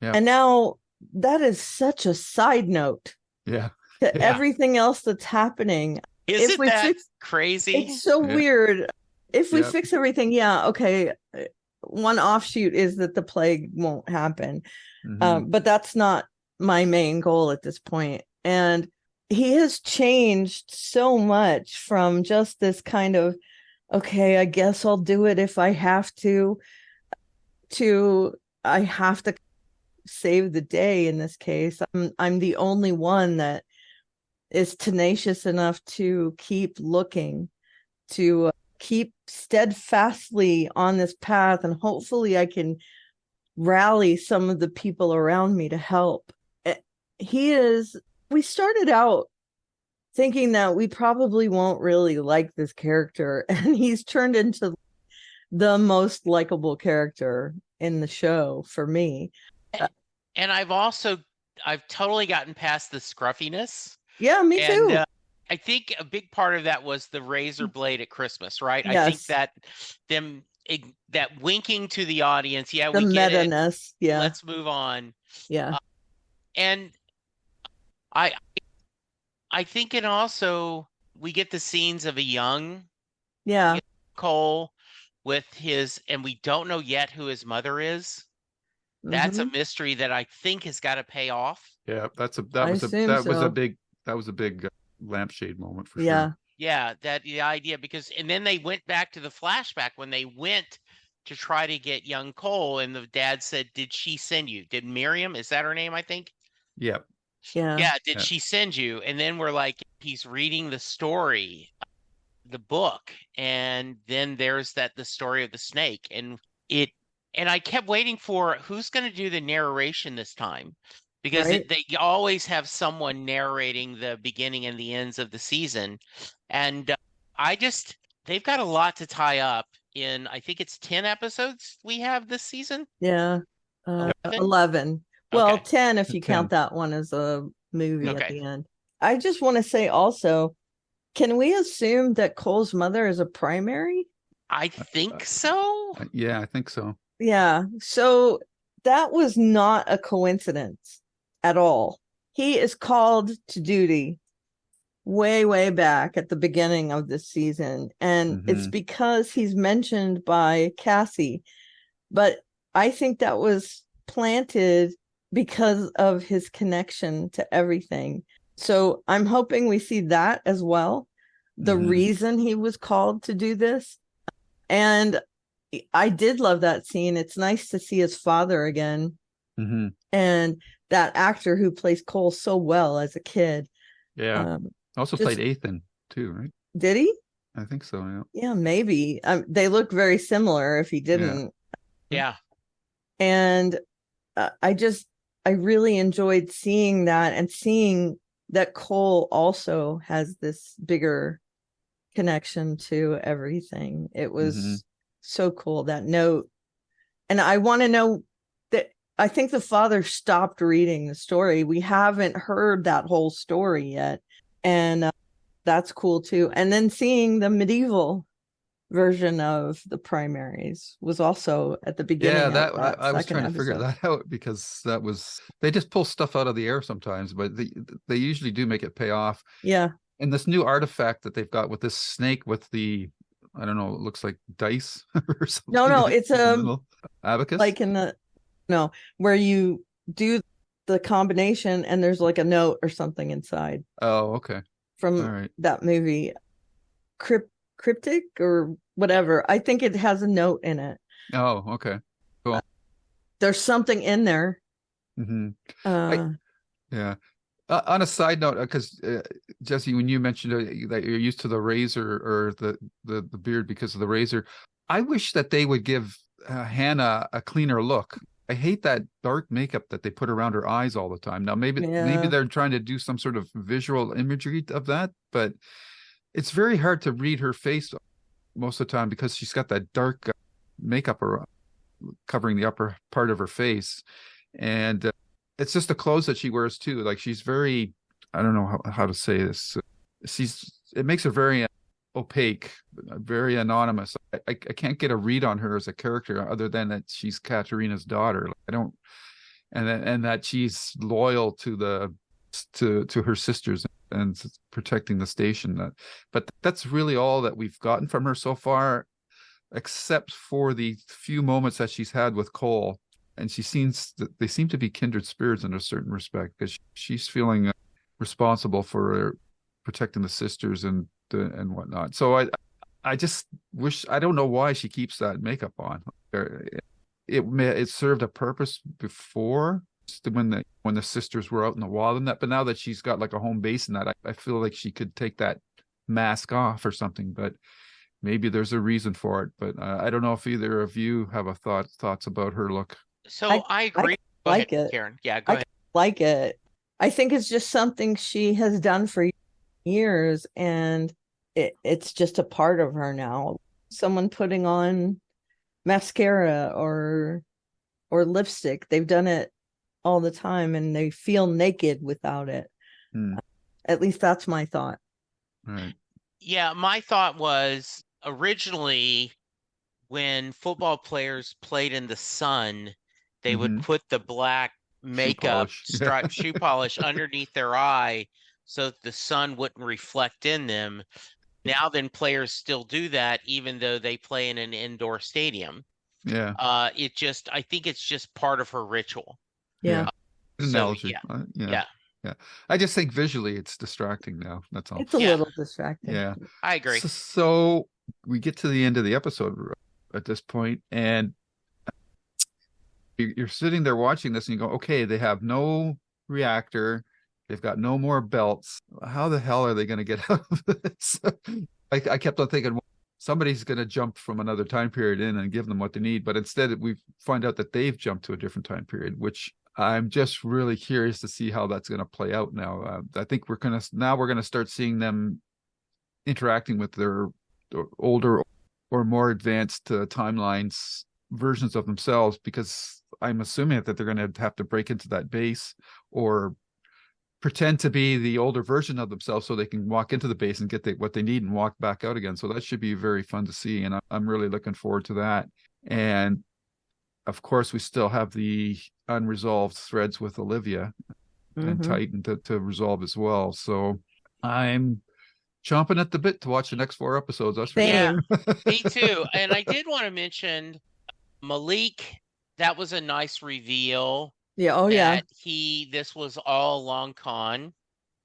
Yeah. And now that is such a side note to everything else that's happening. Isn't that crazy? It's so weird. If we fix everything, okay, one offshoot is that the plague won't happen. But that's not my main goal at this point. And he has changed so much from just this kind of, okay, I guess I'll do it if I have to I have to save the day in this case. I'm the only one that is tenacious enough to keep looking, to keep steadfastly on this path, and hopefully I can rally some of the people around me to help. We started out thinking that we probably won't really like this character, and he's turned into the most likable character in the show for me. And I've totally gotten past the scruffiness. Yeah, me too. I think a big part of that was the razor blade at Christmas, right? Yes. I think that winking to the audience, the we get meta-ness, it. Let's move on. Yeah. And I think it also, we get the scenes of a young Cole with and we don't know yet who his mother is. That's a mystery that I think has got to pay off. Yeah, that was a big lampshade moment for sure. Yeah, the idea, and then they went back to the flashback when they went to try to get young Cole, and the dad said, "Did she send you? Did Miriam? Is that her name? I think." Yeah. Yeah. Did she send you? And then we're like, he's reading the story, the book, and then there's the story of the snake, and I kept waiting for who's going to do the narration this time, because they always have someone narrating the beginning and the ends of the season, and they've got a lot to tie up in. I think it's 10 episodes we have this season. Yeah, 11. Well, 10 if you count that one as a movie at the end. I just want to say also, can we assume that Cole's mother is a primary? I think so. Yeah, I think so. Yeah, so that was not a coincidence at all. He is called to duty way, way back at the beginning of this season, and it's because he's mentioned by Cassie. But I think that was planted because of his connection to everything. So I'm hoping we see that as well, the reason he was called to do this. And I did love that scene. It's nice to see his father again. And that actor who plays Cole so well as a kid. Yeah. Also played Ethan too, right? Did he? I think so, yeah. Yeah, maybe. They look very similar if he didn't. Yeah. And I really enjoyed seeing that, and seeing that Cole also has this bigger connection to everything. It was so cool, that note. And I want to know that I think the father stopped reading the story. We haven't heard that whole story yet. And that's cool too. And then seeing the medieval version of the primaries was also at the beginning. I was trying to figure that out, because they just pull stuff out of the air sometimes, but they usually do make it pay off. Yeah. And this new artifact that they've got with this snake with the, I don't know, it looks like dice or something. No, it's a abacus, like where you do the combination and there's like a note or something inside. Oh, okay. From that movie, cryptic or whatever. I think it has a note in it. Oh, okay. Cool. There's something in there. Mm-hmm. Uh, Yeah. On a side note, because Jesse, when you mentioned that you're used to the razor or the beard because of the razor, I wish that they would give Hannah a cleaner look. I hate that dark makeup that they put around her eyes all the time. Now, maybe yeah. they're trying to do some sort of visual imagery of that, but it's very hard to read her face most of the time because she's got that dark makeup covering the upper part of her face, and it's just the clothes that she wears too. Like she's very, I don't know how to say this. It makes her very opaque, very anonymous. I can't get a read on her as a character other than that she's Katerina's daughter. I don't, and that she's loyal to her sisters and protecting the station. But that's really all that we've gotten from her so far, except for the few moments that she's had with Cole. And they seem to be kindred spirits in a certain respect, because she's feeling responsible for protecting the sisters and whatnot. So I just wish, I don't know why she keeps that makeup on. It served a purpose before when the sisters were out in the wild and that, but now that she's got like a home base in that, I feel like she could take that mask off or something. But maybe there's a reason for it. But I don't know if either of you have thoughts about her look. So I agree. Go like ahead, it, Karen. Yeah, go ahead. Like it. I think it's just something she has done for years, and it's just a part of her now. Someone putting on mascara or lipstick, they've done it all the time, and they feel naked without it. At least that's my thought. Right. Yeah, my thought was originally when football players played in the sun, they would put the black makeup, striped shoe polish underneath their eye so that the sun wouldn't reflect in them. Now then, players still do that even though they play in an indoor stadium. Yeah. I think it's just part of her ritual. Yeah. Analogy. Yeah. I just think visually it's distracting now. That's all. It's a little distracting. Yeah. I agree. So we get to the end of the episode at this point, and you're sitting there watching this and you go, okay, they have no reactor. They've got no more belts. How the hell are they going to get out of this? I kept on thinking, well, somebody's going to jump from another time period in and give them what they need. But instead, we find out that they've jumped to a different time period, which I'm just really curious to see how that's going to play out now. I think we're going to start seeing them interacting with their older or more advanced timelines versions of themselves, because I'm assuming that they're going to have to break into that base or pretend to be the older version of themselves so they can walk into the base and get what they need and walk back out again. So that should be very fun to see, and I'm really looking forward to that. And of course, we still have the unresolved threads with Olivia and Titan to resolve as well. So I'm chomping at the bit to watch the next 4 episodes. That's for sure. Me too. And I did want to mention Malik. That was a nice reveal. Yeah. Oh, yeah. This was all long con.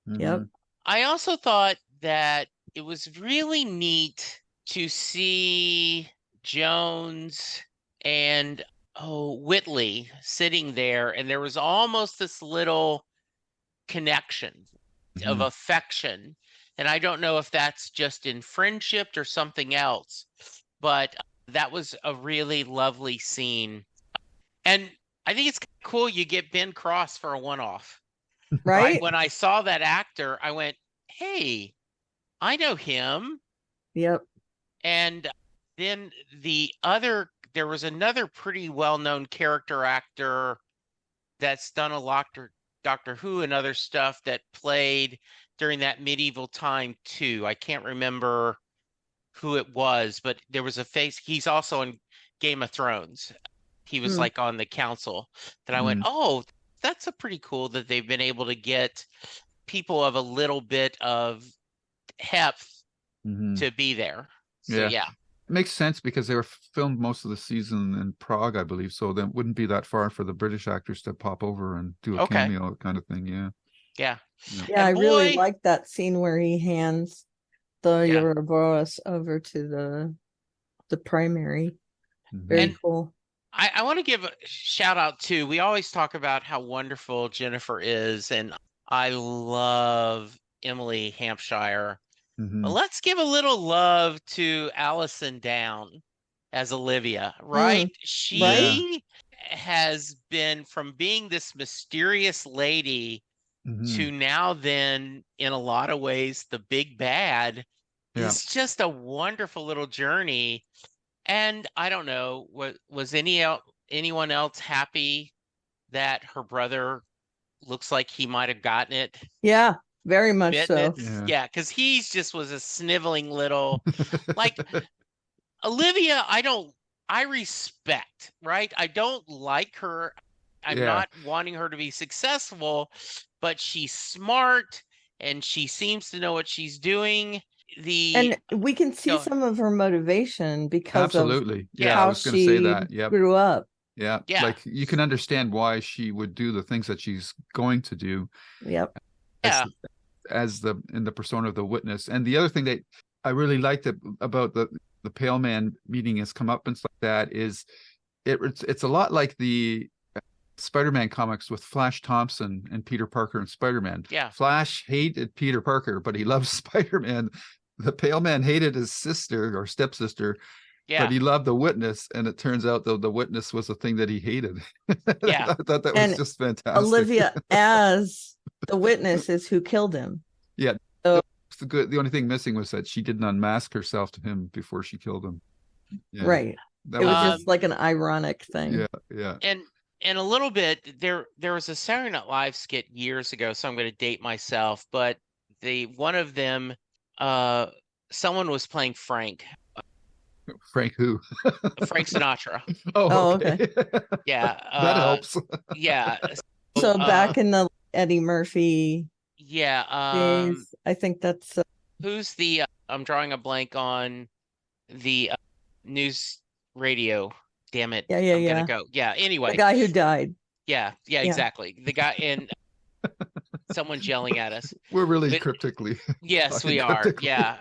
Yep. I also thought that it was really neat to see Jones and Whitley sitting there, and there was almost this little connection of affection. And I don't know if that's just in friendship or something else, but that was a really lovely scene. And I think it's cool you get Ben Cross for a one-off. Right? When I saw that actor, I went, hey, I know him. Yep. And then there was another pretty well-known character actor that's done a lot of Doctor Who and other stuff that played during that medieval time too. I can't remember who it was, but there was a face. He's also in Game of Thrones. He was like on the council that I went, oh, that's a pretty cool that they've been able to get people of a little bit of heft to be there. So yeah. It makes sense because they were filmed most of the season in Prague, I believe. So then it wouldn't be that far for the British actors to pop over and do a cameo kind of thing. Yeah. I really like that scene where he hands the Ouroboros over to the primary. Mhm. Very And cool. I want to give a shout out too. We always talk about how wonderful Jennifer is, and I love Emily Hampshire. But Mhm. let's give a little love to Allison Down as Olivia, right? Yeah. She has been from being this mysterious lady Mhm. to now then, in a lot of ways, the big bad. Yeah. Is just a wonderful little journey. And I don't know, was anyone else happy that her brother looks like he might have gotten it, Yeah, very much bitten it? so. Yeah. Yeah, because he's just was a sniveling little, like Olivia, I respect, right? I don't like her. I'm Yeah. not wanting her to be successful, but she's smart and she seems to know what she's doing. And we can see Go- some of her motivation because of Absolutely. Yeah, I how was going to say she that. Yep. grew up. Yeah. Yeah. Like you can understand why she would do the things that she's going to do Yep. as Yeah. as the in the persona of the witness. And the other thing that I really liked about the Pale Man meeting has come up and stuff like that is it's a lot like the Spider-Man comics with Flash Thompson and Peter Parker and Spider-Man. Yeah. Flash hated Peter Parker, but he loves Spider-Man. The Pale Man hated his sister or stepsister, Yeah. but he loved the witness, and it turns out though the witness was the thing that he hated. Yeah. I thought that And was just fantastic. Olivia as the witness is who killed him. Yeah. So, The only thing missing was that she didn't unmask herself to him before she killed him. Yeah. right. That It was Um, just like an ironic thing. yeah, yeah. And a little bit there was a Saturday Night Live skit years ago, so I'm going to date myself, but one of them someone was playing Frank Frank who? Sinatra. Oh, Okay. Yeah. That helps. Yeah. So back in the Eddie Murphy Yeah. days, I think that's Who's the I'm drawing a blank on the news radio. Damn it. Yeah, I'm yeah. gonna go. Yeah, anyway. the guy who died. Yeah, exactly. The guy and someone's yelling at us. We're really But- cryptically. Yes, talking we are. cryptically. Yeah.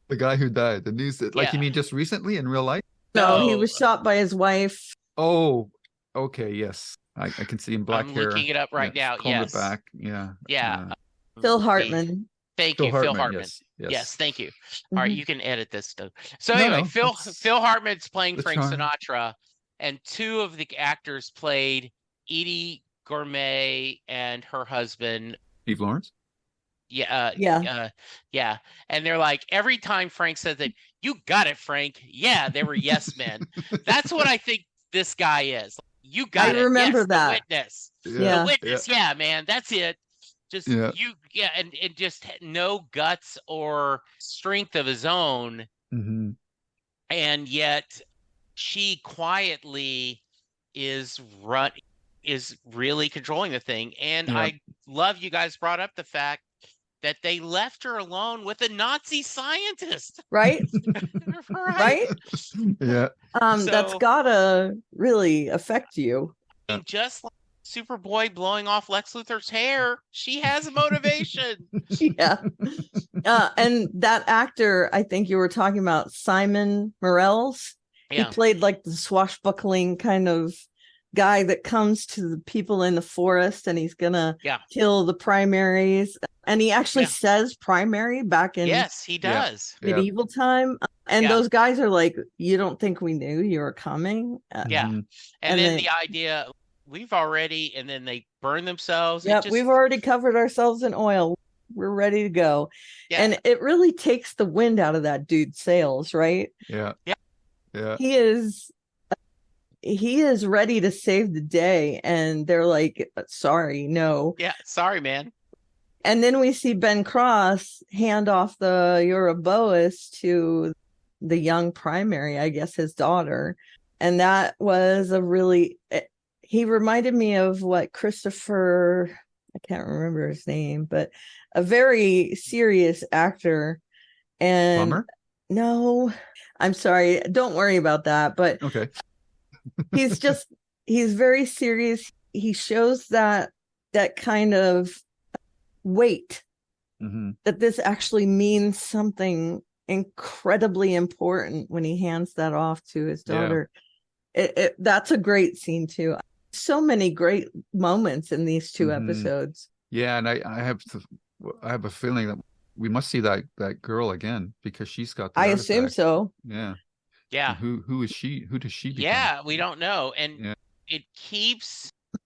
The guy who died. The news that, like, you Yeah. mean just recently in real life? No, he No. was shot by his wife. Oh, okay. Yes. I can see him black I'm hair. looking it up right now. Combed Yes. it back. Yeah. Yeah. Phil The- Hartman. Thank Phil you, Phil Hartman. Hartman. Yes. Yes. Yes, thank you. All right, Mhm. you can edit this stuff. So No, anyway, no, Phil Hartman's playing the Frank charm. Sinatra, and two of the actors played Edie Gourmet and her husband. Steve Lawrence. Yeah, Yeah. yeah. And they're like, every time Frank says that, you got it, Frank. Yeah, they were yes men. That's what I think this guy is. You got it. remember Yes, that. The witness. Yeah. The witness. Yeah, man. That's it. Just Yeah. and just no guts or strength of his own. Mm-hmm. And yet she quietly is really controlling the thing. And Yeah. I love you guys brought up the fact that they left her alone with a Nazi scientist. Right? Right? Yeah. That's So- gotta really affect you. And just like Superboy blowing off Lex Luthor's hair, she has a motivation. Yeah. And that actor, I think you were talking about, Simon Morels. He Yeah. played like the swashbuckling kind of guy that comes to the people in the forest and he's gonna Yeah. kill the primaries. And he actually Yeah. says primary back in Yes, he Yeah. does. Yeah. medieval time. And Yeah. those guys are like, you don't think we knew you were coming? Yeah. Mhm. And, And then they- the idea we've already, and then they burn themselves. It Yep, just- we've already covered ourselves in oil. We're ready to go. Yeah. And it really takes the wind out of that dude's sails, right? Yeah. Yeah. Yeah. He is ready to save the day, and they're like, sorry, no. Yeah, sorry, man. And then we see Ben Cross hand off the Euroboas to the young primary, I guess his daughter. And that was he reminded me of what Christopher, I can't remember his name, but a very serious actor. And Plumber? no, I'm sorry. Don't worry about that. But Okay. he's very serious. He shows that kind of weight Mm-hmm. that this actually means something incredibly important when he hands that off to his daughter. That's a great scene too. So many great moments in these two episodes. Yeah, and I have a feeling that we must see that girl again because she's got the I artifact. assume so. Yeah. Yeah. And who is she? Who does she become? Yeah, we don't know. And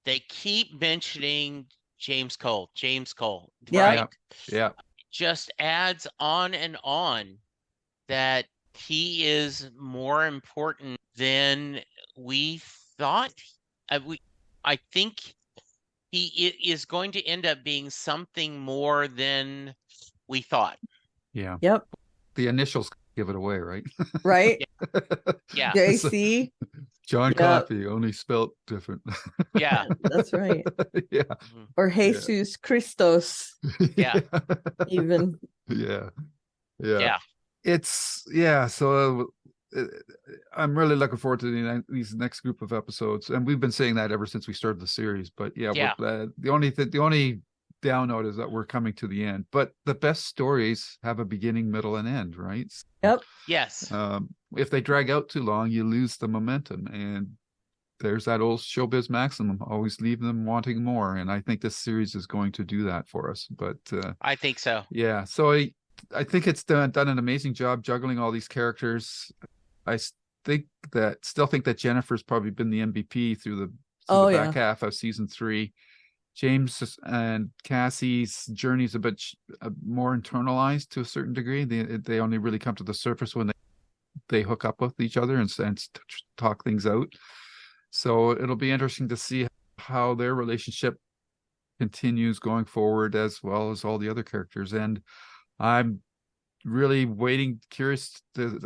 they keep mentioning James Cole. Yeah. Right? Yeah. Just adds on and on that he is more important than we thought. I think he is going to end up being something more than we thought. Yeah. Yep. The initials give it away, right? Right. Yeah. JC. John Coffey, only spelt different. Yeah. That's right. Yeah. Or Jesus Christos. Yeah. Even. Yeah. Yeah. So I'm really looking forward to these next group of episodes, and we've been saying that ever since we started the series. But the only down note is that we're coming to the end. But the best stories have a beginning, middle, and end, right? Yep. Yes. If they drag out too long, you lose the momentum, and there's that old showbiz maximum: always leave them wanting more. And I think this series is going to do that for us. But I think so. Yeah. So I think it's done an amazing job juggling all these characters. I still think that Jennifer's probably been the MVP through the back half of season 3. James and Cassie's journey is a bit more internalized to a certain degree. They only really come to the surface when they hook up with each other and talk things out. So it'll be interesting to see how their relationship continues going forward, as well as all the other characters. And I'm really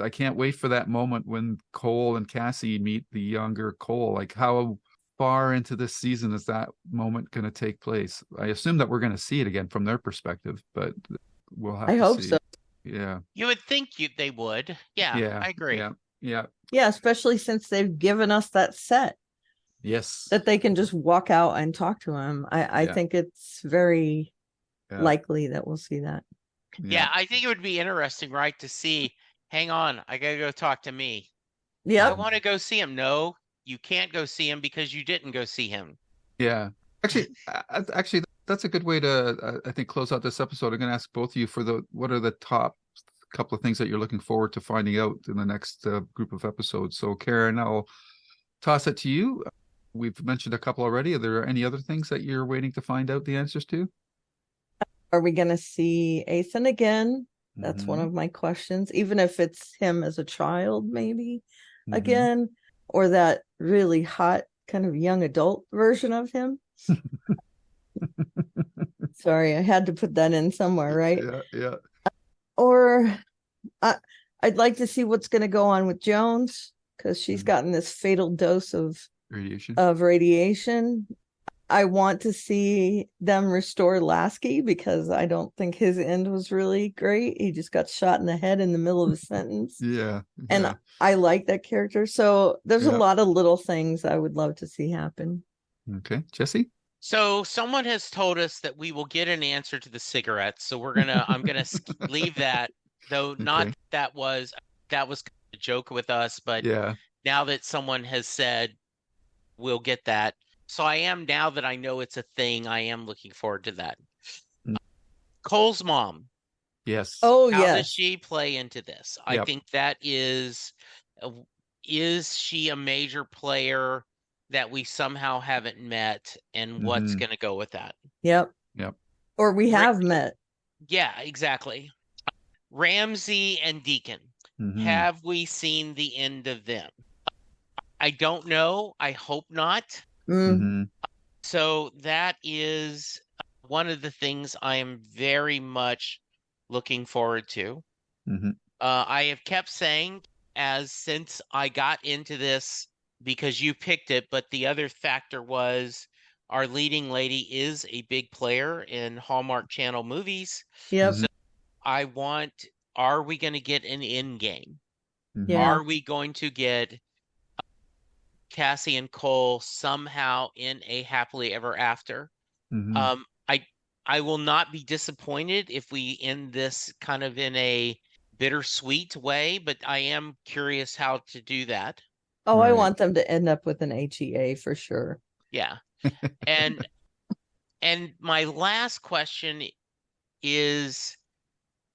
I can't wait for that moment when Cole and Cassie meet the younger Cole. Like, how far into this season is that moment going to take place? I assume that we're going to see it again from their perspective, but we'll have to see. I hope so. Yeah. You would think they would. Yeah, I agree. Yeah. Yeah, especially since they've given us that set. Yes. That they can just walk out and talk to him. I think it's very likely that we'll see that. Yeah, I think it would be interesting, right, to see, hang on, I gotta go talk to me. Yeah. I want to go see him. No, you can't go see him because you didn't go see him. Yeah. Actually, that's a good way to, I think, close out this episode. I'm going to ask both of you what are the top couple of things that you're looking forward to finding out in the next group of episodes. So, Karen, I'll toss it to you. We've mentioned a couple already. Are there any other things that you're waiting to find out the answers to? Are we going to see Ethan again? That's one of my questions. Even if it's him as a child, maybe again, or that really hot kind of young adult version of him. Sorry, I had to put that in somewhere, right? Yeah. Or I'd like to see what's going to go on with Jones, because she's gotten this fatal dose of radiation. I want to see them restore Lasky, because I don't think his end was really great. He just got shot in the head in the middle of a sentence. And I like that character. So there's a lot of little things I would love to see happen. Okay. Jesse? So someone has told us that we will get an answer to the cigarettes. So I'm gonna leave that, though. Not that was a joke with us, but now that someone has said we'll get that. So now that I know it's a thing, I am looking forward to that. Cole's mom. Yes. Oh, How does she play into this? I think that is she a major player that we somehow haven't met, and what's going to go with that? Yep. Or we have met. Yeah, exactly. Ramsey and Deacon. Have we seen the end of them? I don't know. I hope not. So that is one of the things I am very much looking forward to. I have kept saying, since I got into this, because you picked it, but the other factor was our leading lady is a big player in Hallmark Channel movies. Yep. So are we going to get an end game? Yeah. Are we going to get Cassie and Cole somehow in a happily ever after? I will not be disappointed if we end this kind of in a bittersweet way, but I am curious how to do that. Oh, I Right. want them to end up with an HEA for sure. Yeah. And my last question is,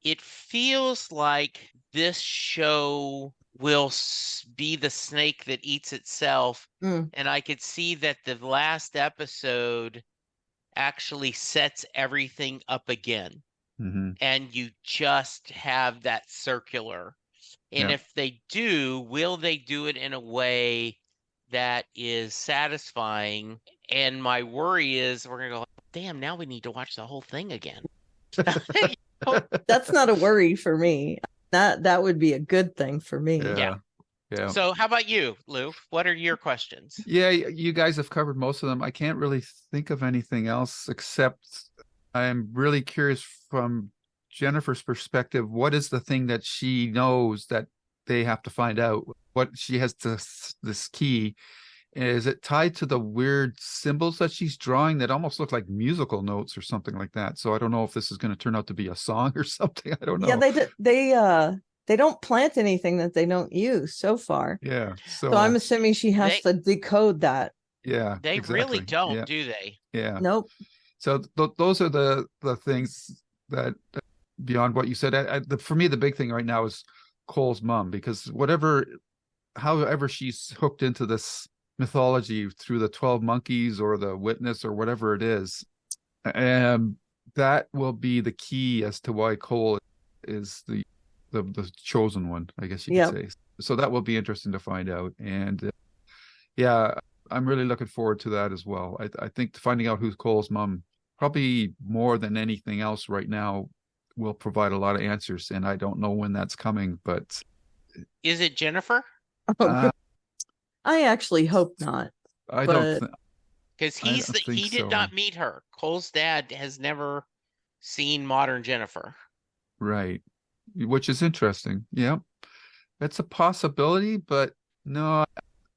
it feels like this show will be the snake that eats itself. Mm. And I could see that the last episode actually sets everything up again. Mm-hmm. And you just have that circular. And Yeah. if they do, will they do it in a way that is satisfying? And my worry is we're going to go, damn, now we need to watch the whole thing again. That's not a worry for me. That would be a good thing for me. Yeah. Yeah. So how about you, Lou? What are your questions? Yeah, you guys have covered most of them. I can't really think of anything else except I'm really curious from Jennifer's perspective. What is the thing that she knows that they have to find out? What she has this key. Is it tied to the weird symbols that she's drawing that almost look like musical notes or something like that? So I don't know if this is going to turn out to be a song or something. I don't know. Yeah, they don't plant anything that they don't use so far. Yeah. So I'm assuming she has to decode that. Yeah. They exactly. really don't, do they? Yeah. Nope. So those are the things that beyond what you said. For me, the big thing right now is Cole's mom, because however she's hooked into this mythology through the 12 monkeys or the witness or whatever it is, and that will be the key as to why Cole is the chosen one, I guess you could say. So that will be interesting to find out. And yeah, I'm really looking forward to that as well. I think finding out who's Cole's mom, probably more than anything else right now, will provide a lot of answers. And I don't know when that's coming, but is it Jennifer? I actually hope not. I don't think, because he did not meet her. Cole's dad has never seen modern Jennifer. Right. Which is interesting. Yeah. That's a possibility, but no,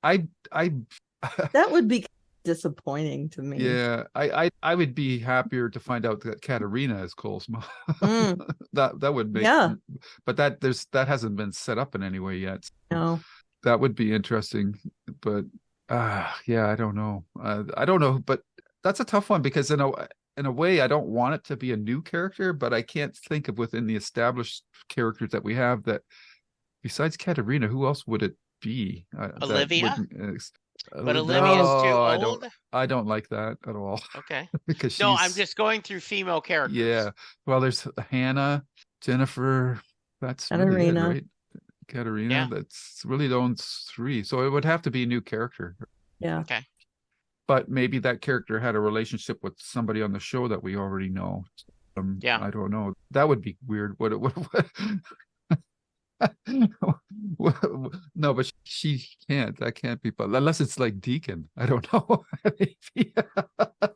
I that would be disappointing to me. Yeah, I would be happier to find out that Katerina is Cole's mom. That would make, but that hasn't been set up in any way yet. No. That would be interesting, but yeah, I don't know. I don't know, but that's a tough one because in a way, I don't want it to be a new character, but I can't think of within the established characters that we have that besides Katerina, who else would it be? Olivia? But No, Olivia's too old? I don't like that at all. Okay. Because I'm just going through female characters. Yeah. Well, there's Hannah, Jennifer, that's Katerina. Really it, right? Katerina, that's really those three. So it would have to be a new character. Yeah. Okay. But maybe that character had a relationship with somebody on the show that we already know. I don't know. That would be weird. What no, but she can't. That can't be. But unless it's like Deacon, I don't know.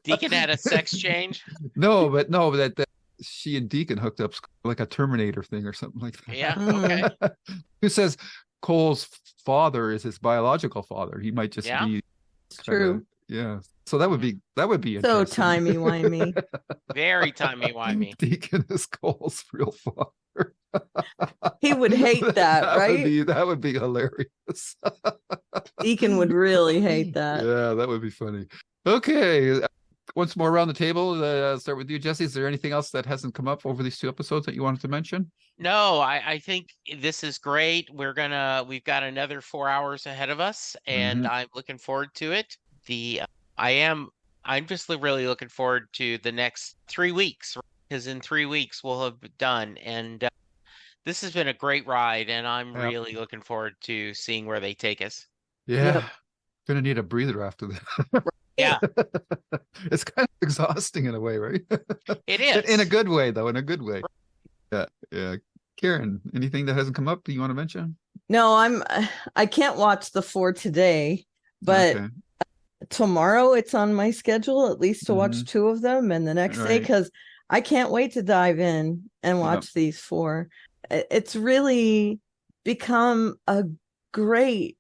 Deacon had a sex change. No, but that she and Deacon hooked up like a Terminator thing or something like that. Yeah. Okay. Who says Cole's father is his biological father? He might just be true. Yeah. So that would be so timey-wimey. Very timey-wimey. Deacon is Cole's real father. He would hate that, right? That would be hilarious. Deacon would really hate that. Yeah, that would be funny. Okay. Once more around the table, I'll start with you, Jesse. Is there anything else that hasn't come up over these two episodes that you wanted to mention? No, I think this is great. We've got another 4 hours ahead of us, and I'm looking forward to it. I'm just really looking forward to the next 3 weeks, because in 3 weeks we'll have done. And this has been a great ride, and I'm really looking forward to seeing where they take us. Yeah. Gonna need a breather after that. Yeah. It's kind of exhausting in a way, right? It is. In a good way, though, in a good way. Yeah. Karen, anything that hasn't come up that you want to mention? No, I can't watch the 4 today, but tomorrow it's on my schedule at least to watch 2 of them, and the next day, because I can't wait to dive in and watch these 4. It's really become a great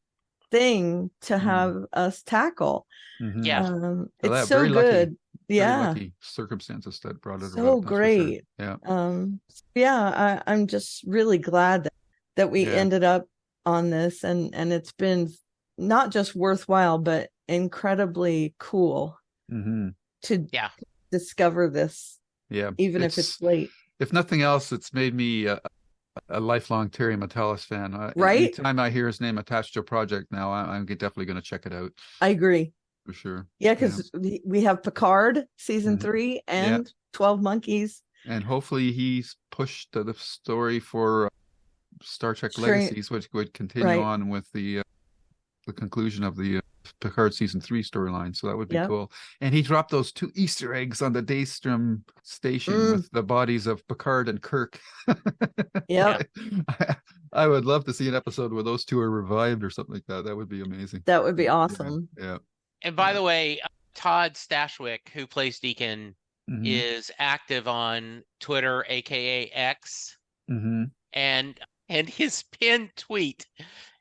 thing to have us tackle. Yeah. It's so good. very Yeah. lucky circumstances that brought it So about. That's for sure. great. Yeah. I'm just really glad that we ended up on this, and it's been not just worthwhile, but incredibly cool to discover this. Yeah. Even if it's late. If nothing else, it's made me a lifelong Terry Matalas fan. Right? Anytime I hear his name attached to a project now, I'm definitely going to check it out. I agree. For sure. Yeah, because we have Picard season 3 and 12 Monkeys. And hopefully he's pushed the story for Star Trek Legacies, which would continue on with the conclusion of the Picard season 3 storyline. So that would be cool. And he dropped those 2 Easter eggs on the Daystrom station with the bodies of Picard and Kirk. Yeah. I would love to see an episode where those 2 are revived or something like that. That would be amazing. That would be awesome. Yeah. And by the way, Todd Stashwick, who plays Deacon, is active on Twitter, aka X. And his pinned tweet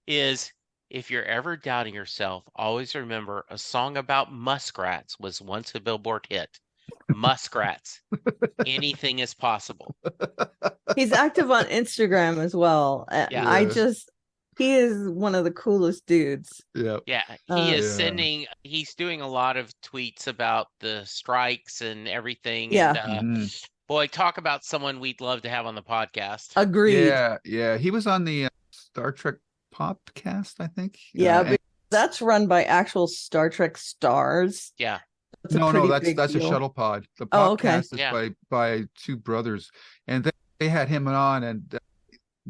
is, "If you're ever doubting yourself, always remember a song about muskrats was once a Billboard hit. Muskrats. Anything is possible." He's active on Instagram as well. He is one of the coolest dudes. Yeah. Yeah. He is he's doing a lot of tweets about the strikes and everything. Yeah. And boy, talk about someone we'd love to have on the podcast. Agreed. Yeah. He was on the Star Trek podcast, I think. Yeah, but that's run by actual Star Trek stars. Yeah. No, that's a shuttle pod. The podcast is by 2 brothers, and they had him on, and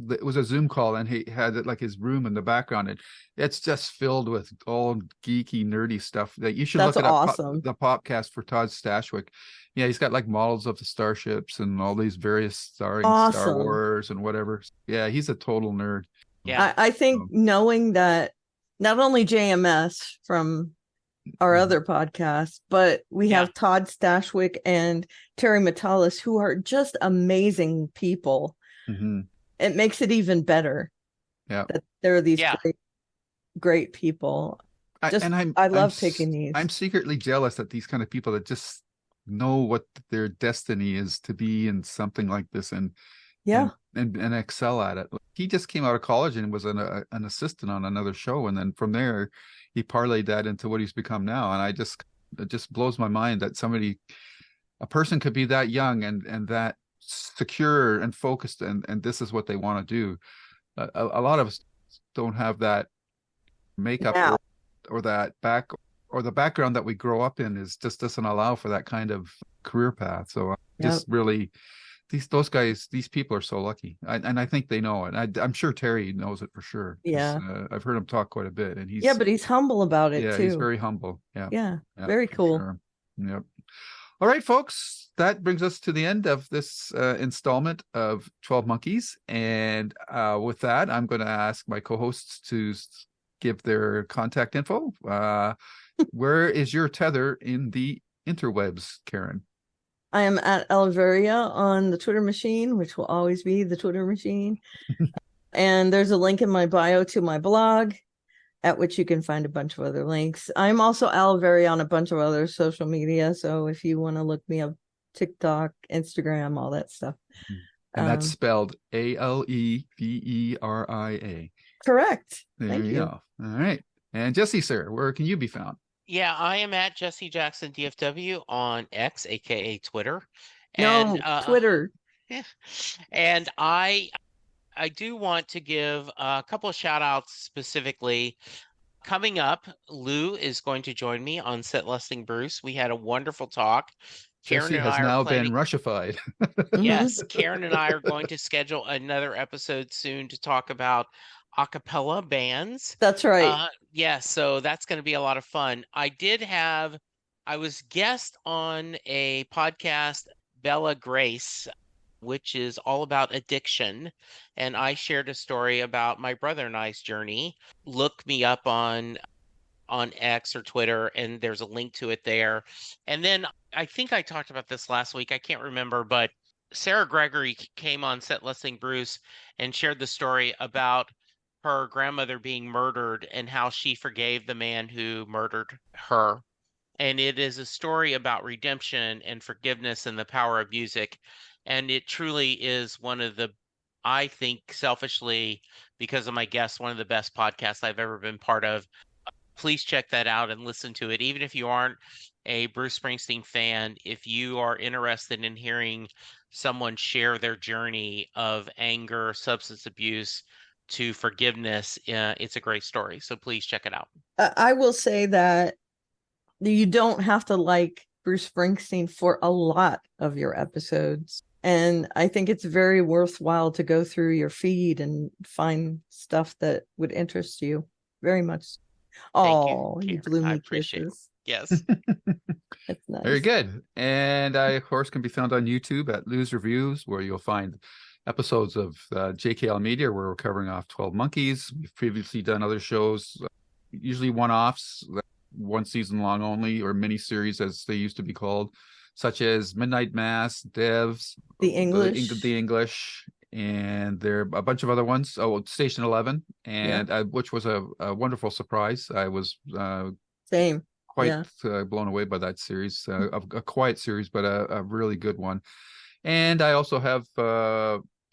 it was a Zoom call, and he had it like his room in the background, and it's just filled with all geeky, nerdy stuff that you should look at. Awesome. The podcast for Todd Stashwick. Yeah, he's got like models of the starships and all these various Star Wars and whatever. Yeah, he's a total nerd. Yeah, I think knowing that not only JMS from our other podcast, but we have Todd Stashwick and Terry Matalas, who are just amazing people. It makes it even better. Yeah, that there are these great people. I love picking these. I'm secretly jealous at these kind of people that just know what their destiny is to be in something like this and excel at it. He just came out of college and was an assistant on another show, and then from there he parlayed that into what he's become now. And it just blows my mind that a person could be that young and that secure and focused, and this is what they want to do. A lot of us don't have that makeup or that the background that we grow up in just doesn't allow for that kind of career path. So just really, these people are so lucky, and I think they know it. I'm sure Terry knows it for sure. Yeah, I've heard him talk quite a bit, and but he's humble about it too. He's very humble. Yeah, very cool. Sure. Yep. All right, folks, that brings us to the end of this installment of 12 Monkeys. And with that, I'm going to ask my co-hosts to give their contact info. Where is your tether in the interwebs, Karen? I am at Alveria on the Twitter machine, which will always be the Twitter machine. And there's a link in my bio to my blog, at which you can find a bunch of other links. I'm also Alveria on a bunch of other social media. So if you want to look me up, TikTok, Instagram, all that stuff. And that's spelled Aleveria. Correct. There you go. All right. And Jesse, sir, where can you be found? Yeah, I am at Jesse Jackson DFW on X, aka Twitter. Twitter. Yeah. And I do want to give a couple of shout outs specifically. Coming up, Lou is going to join me on Set Lusting Bruce. We had a wonderful talk. Jesse has now been Russified. Yes, Karen and I are going to schedule another episode soon to talk about a cappella bands. That's right. So that's going to be a lot of fun. I was guest on a podcast, Bella Grace, which is all about addiction. And I shared a story about my brother and I's journey. Look me up on X or Twitter, and there's a link to it there. And then I think I talked about this last week. I can't remember, but Sarah Gregory came on Set Listing Bruce and shared the story about her grandmother being murdered and how she forgave the man who murdered her. And it is a story about redemption and forgiveness and the power of music. And it truly is one of the, I think selfishly, because of my guests, one of the best podcasts I've ever been part of. Please check that out and listen to it. Even if you aren't a Bruce Springsteen fan, if you are interested in hearing someone share their journey of anger, substance abuse to forgiveness, it's a great story. So please check it out. I will say that you don't have to like Bruce Springsteen for a lot of your episodes. And I think it's very worthwhile to go through your feed and find stuff that would interest you very much. Oh, you blew me kisses. Yes. That's nice. Very good. And I, of course, can be found on YouTube at Lose Reviews, where you'll find episodes of JKL Media, where we're covering off 12 Monkeys. We've previously done other shows, usually one-offs, one season long only, or mini-series as they used to be called, such as Midnight Mass, Devs, The English, and there are a bunch of other ones. Oh, Station 11, and which was a wonderful surprise. I was quite blown away by that series. A quiet series, but a really good one. And I also have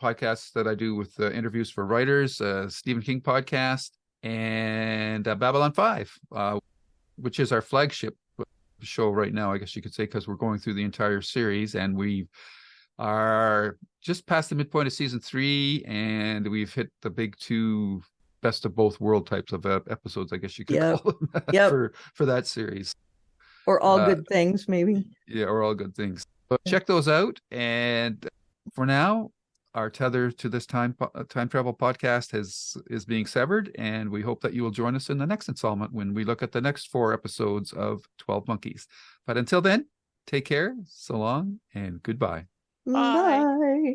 podcasts that I do with interviews for writers, Stephen King podcast, and Babylon 5, which is our flagship show right now, I guess you could say, because we're going through the entire series, and we are just past the midpoint of season 3, and we've hit the big 2 best of both world types of episodes, I guess you could call them, for that series. Or All Good Things, maybe. Yeah, or All Good Things. So check those out. And for now, our tether to this time travel podcast is being severed, and we hope that you will join us in the next installment when we look at the next 4 episodes of 12 Monkeys. But until then, take care, so long, and goodbye. Bye.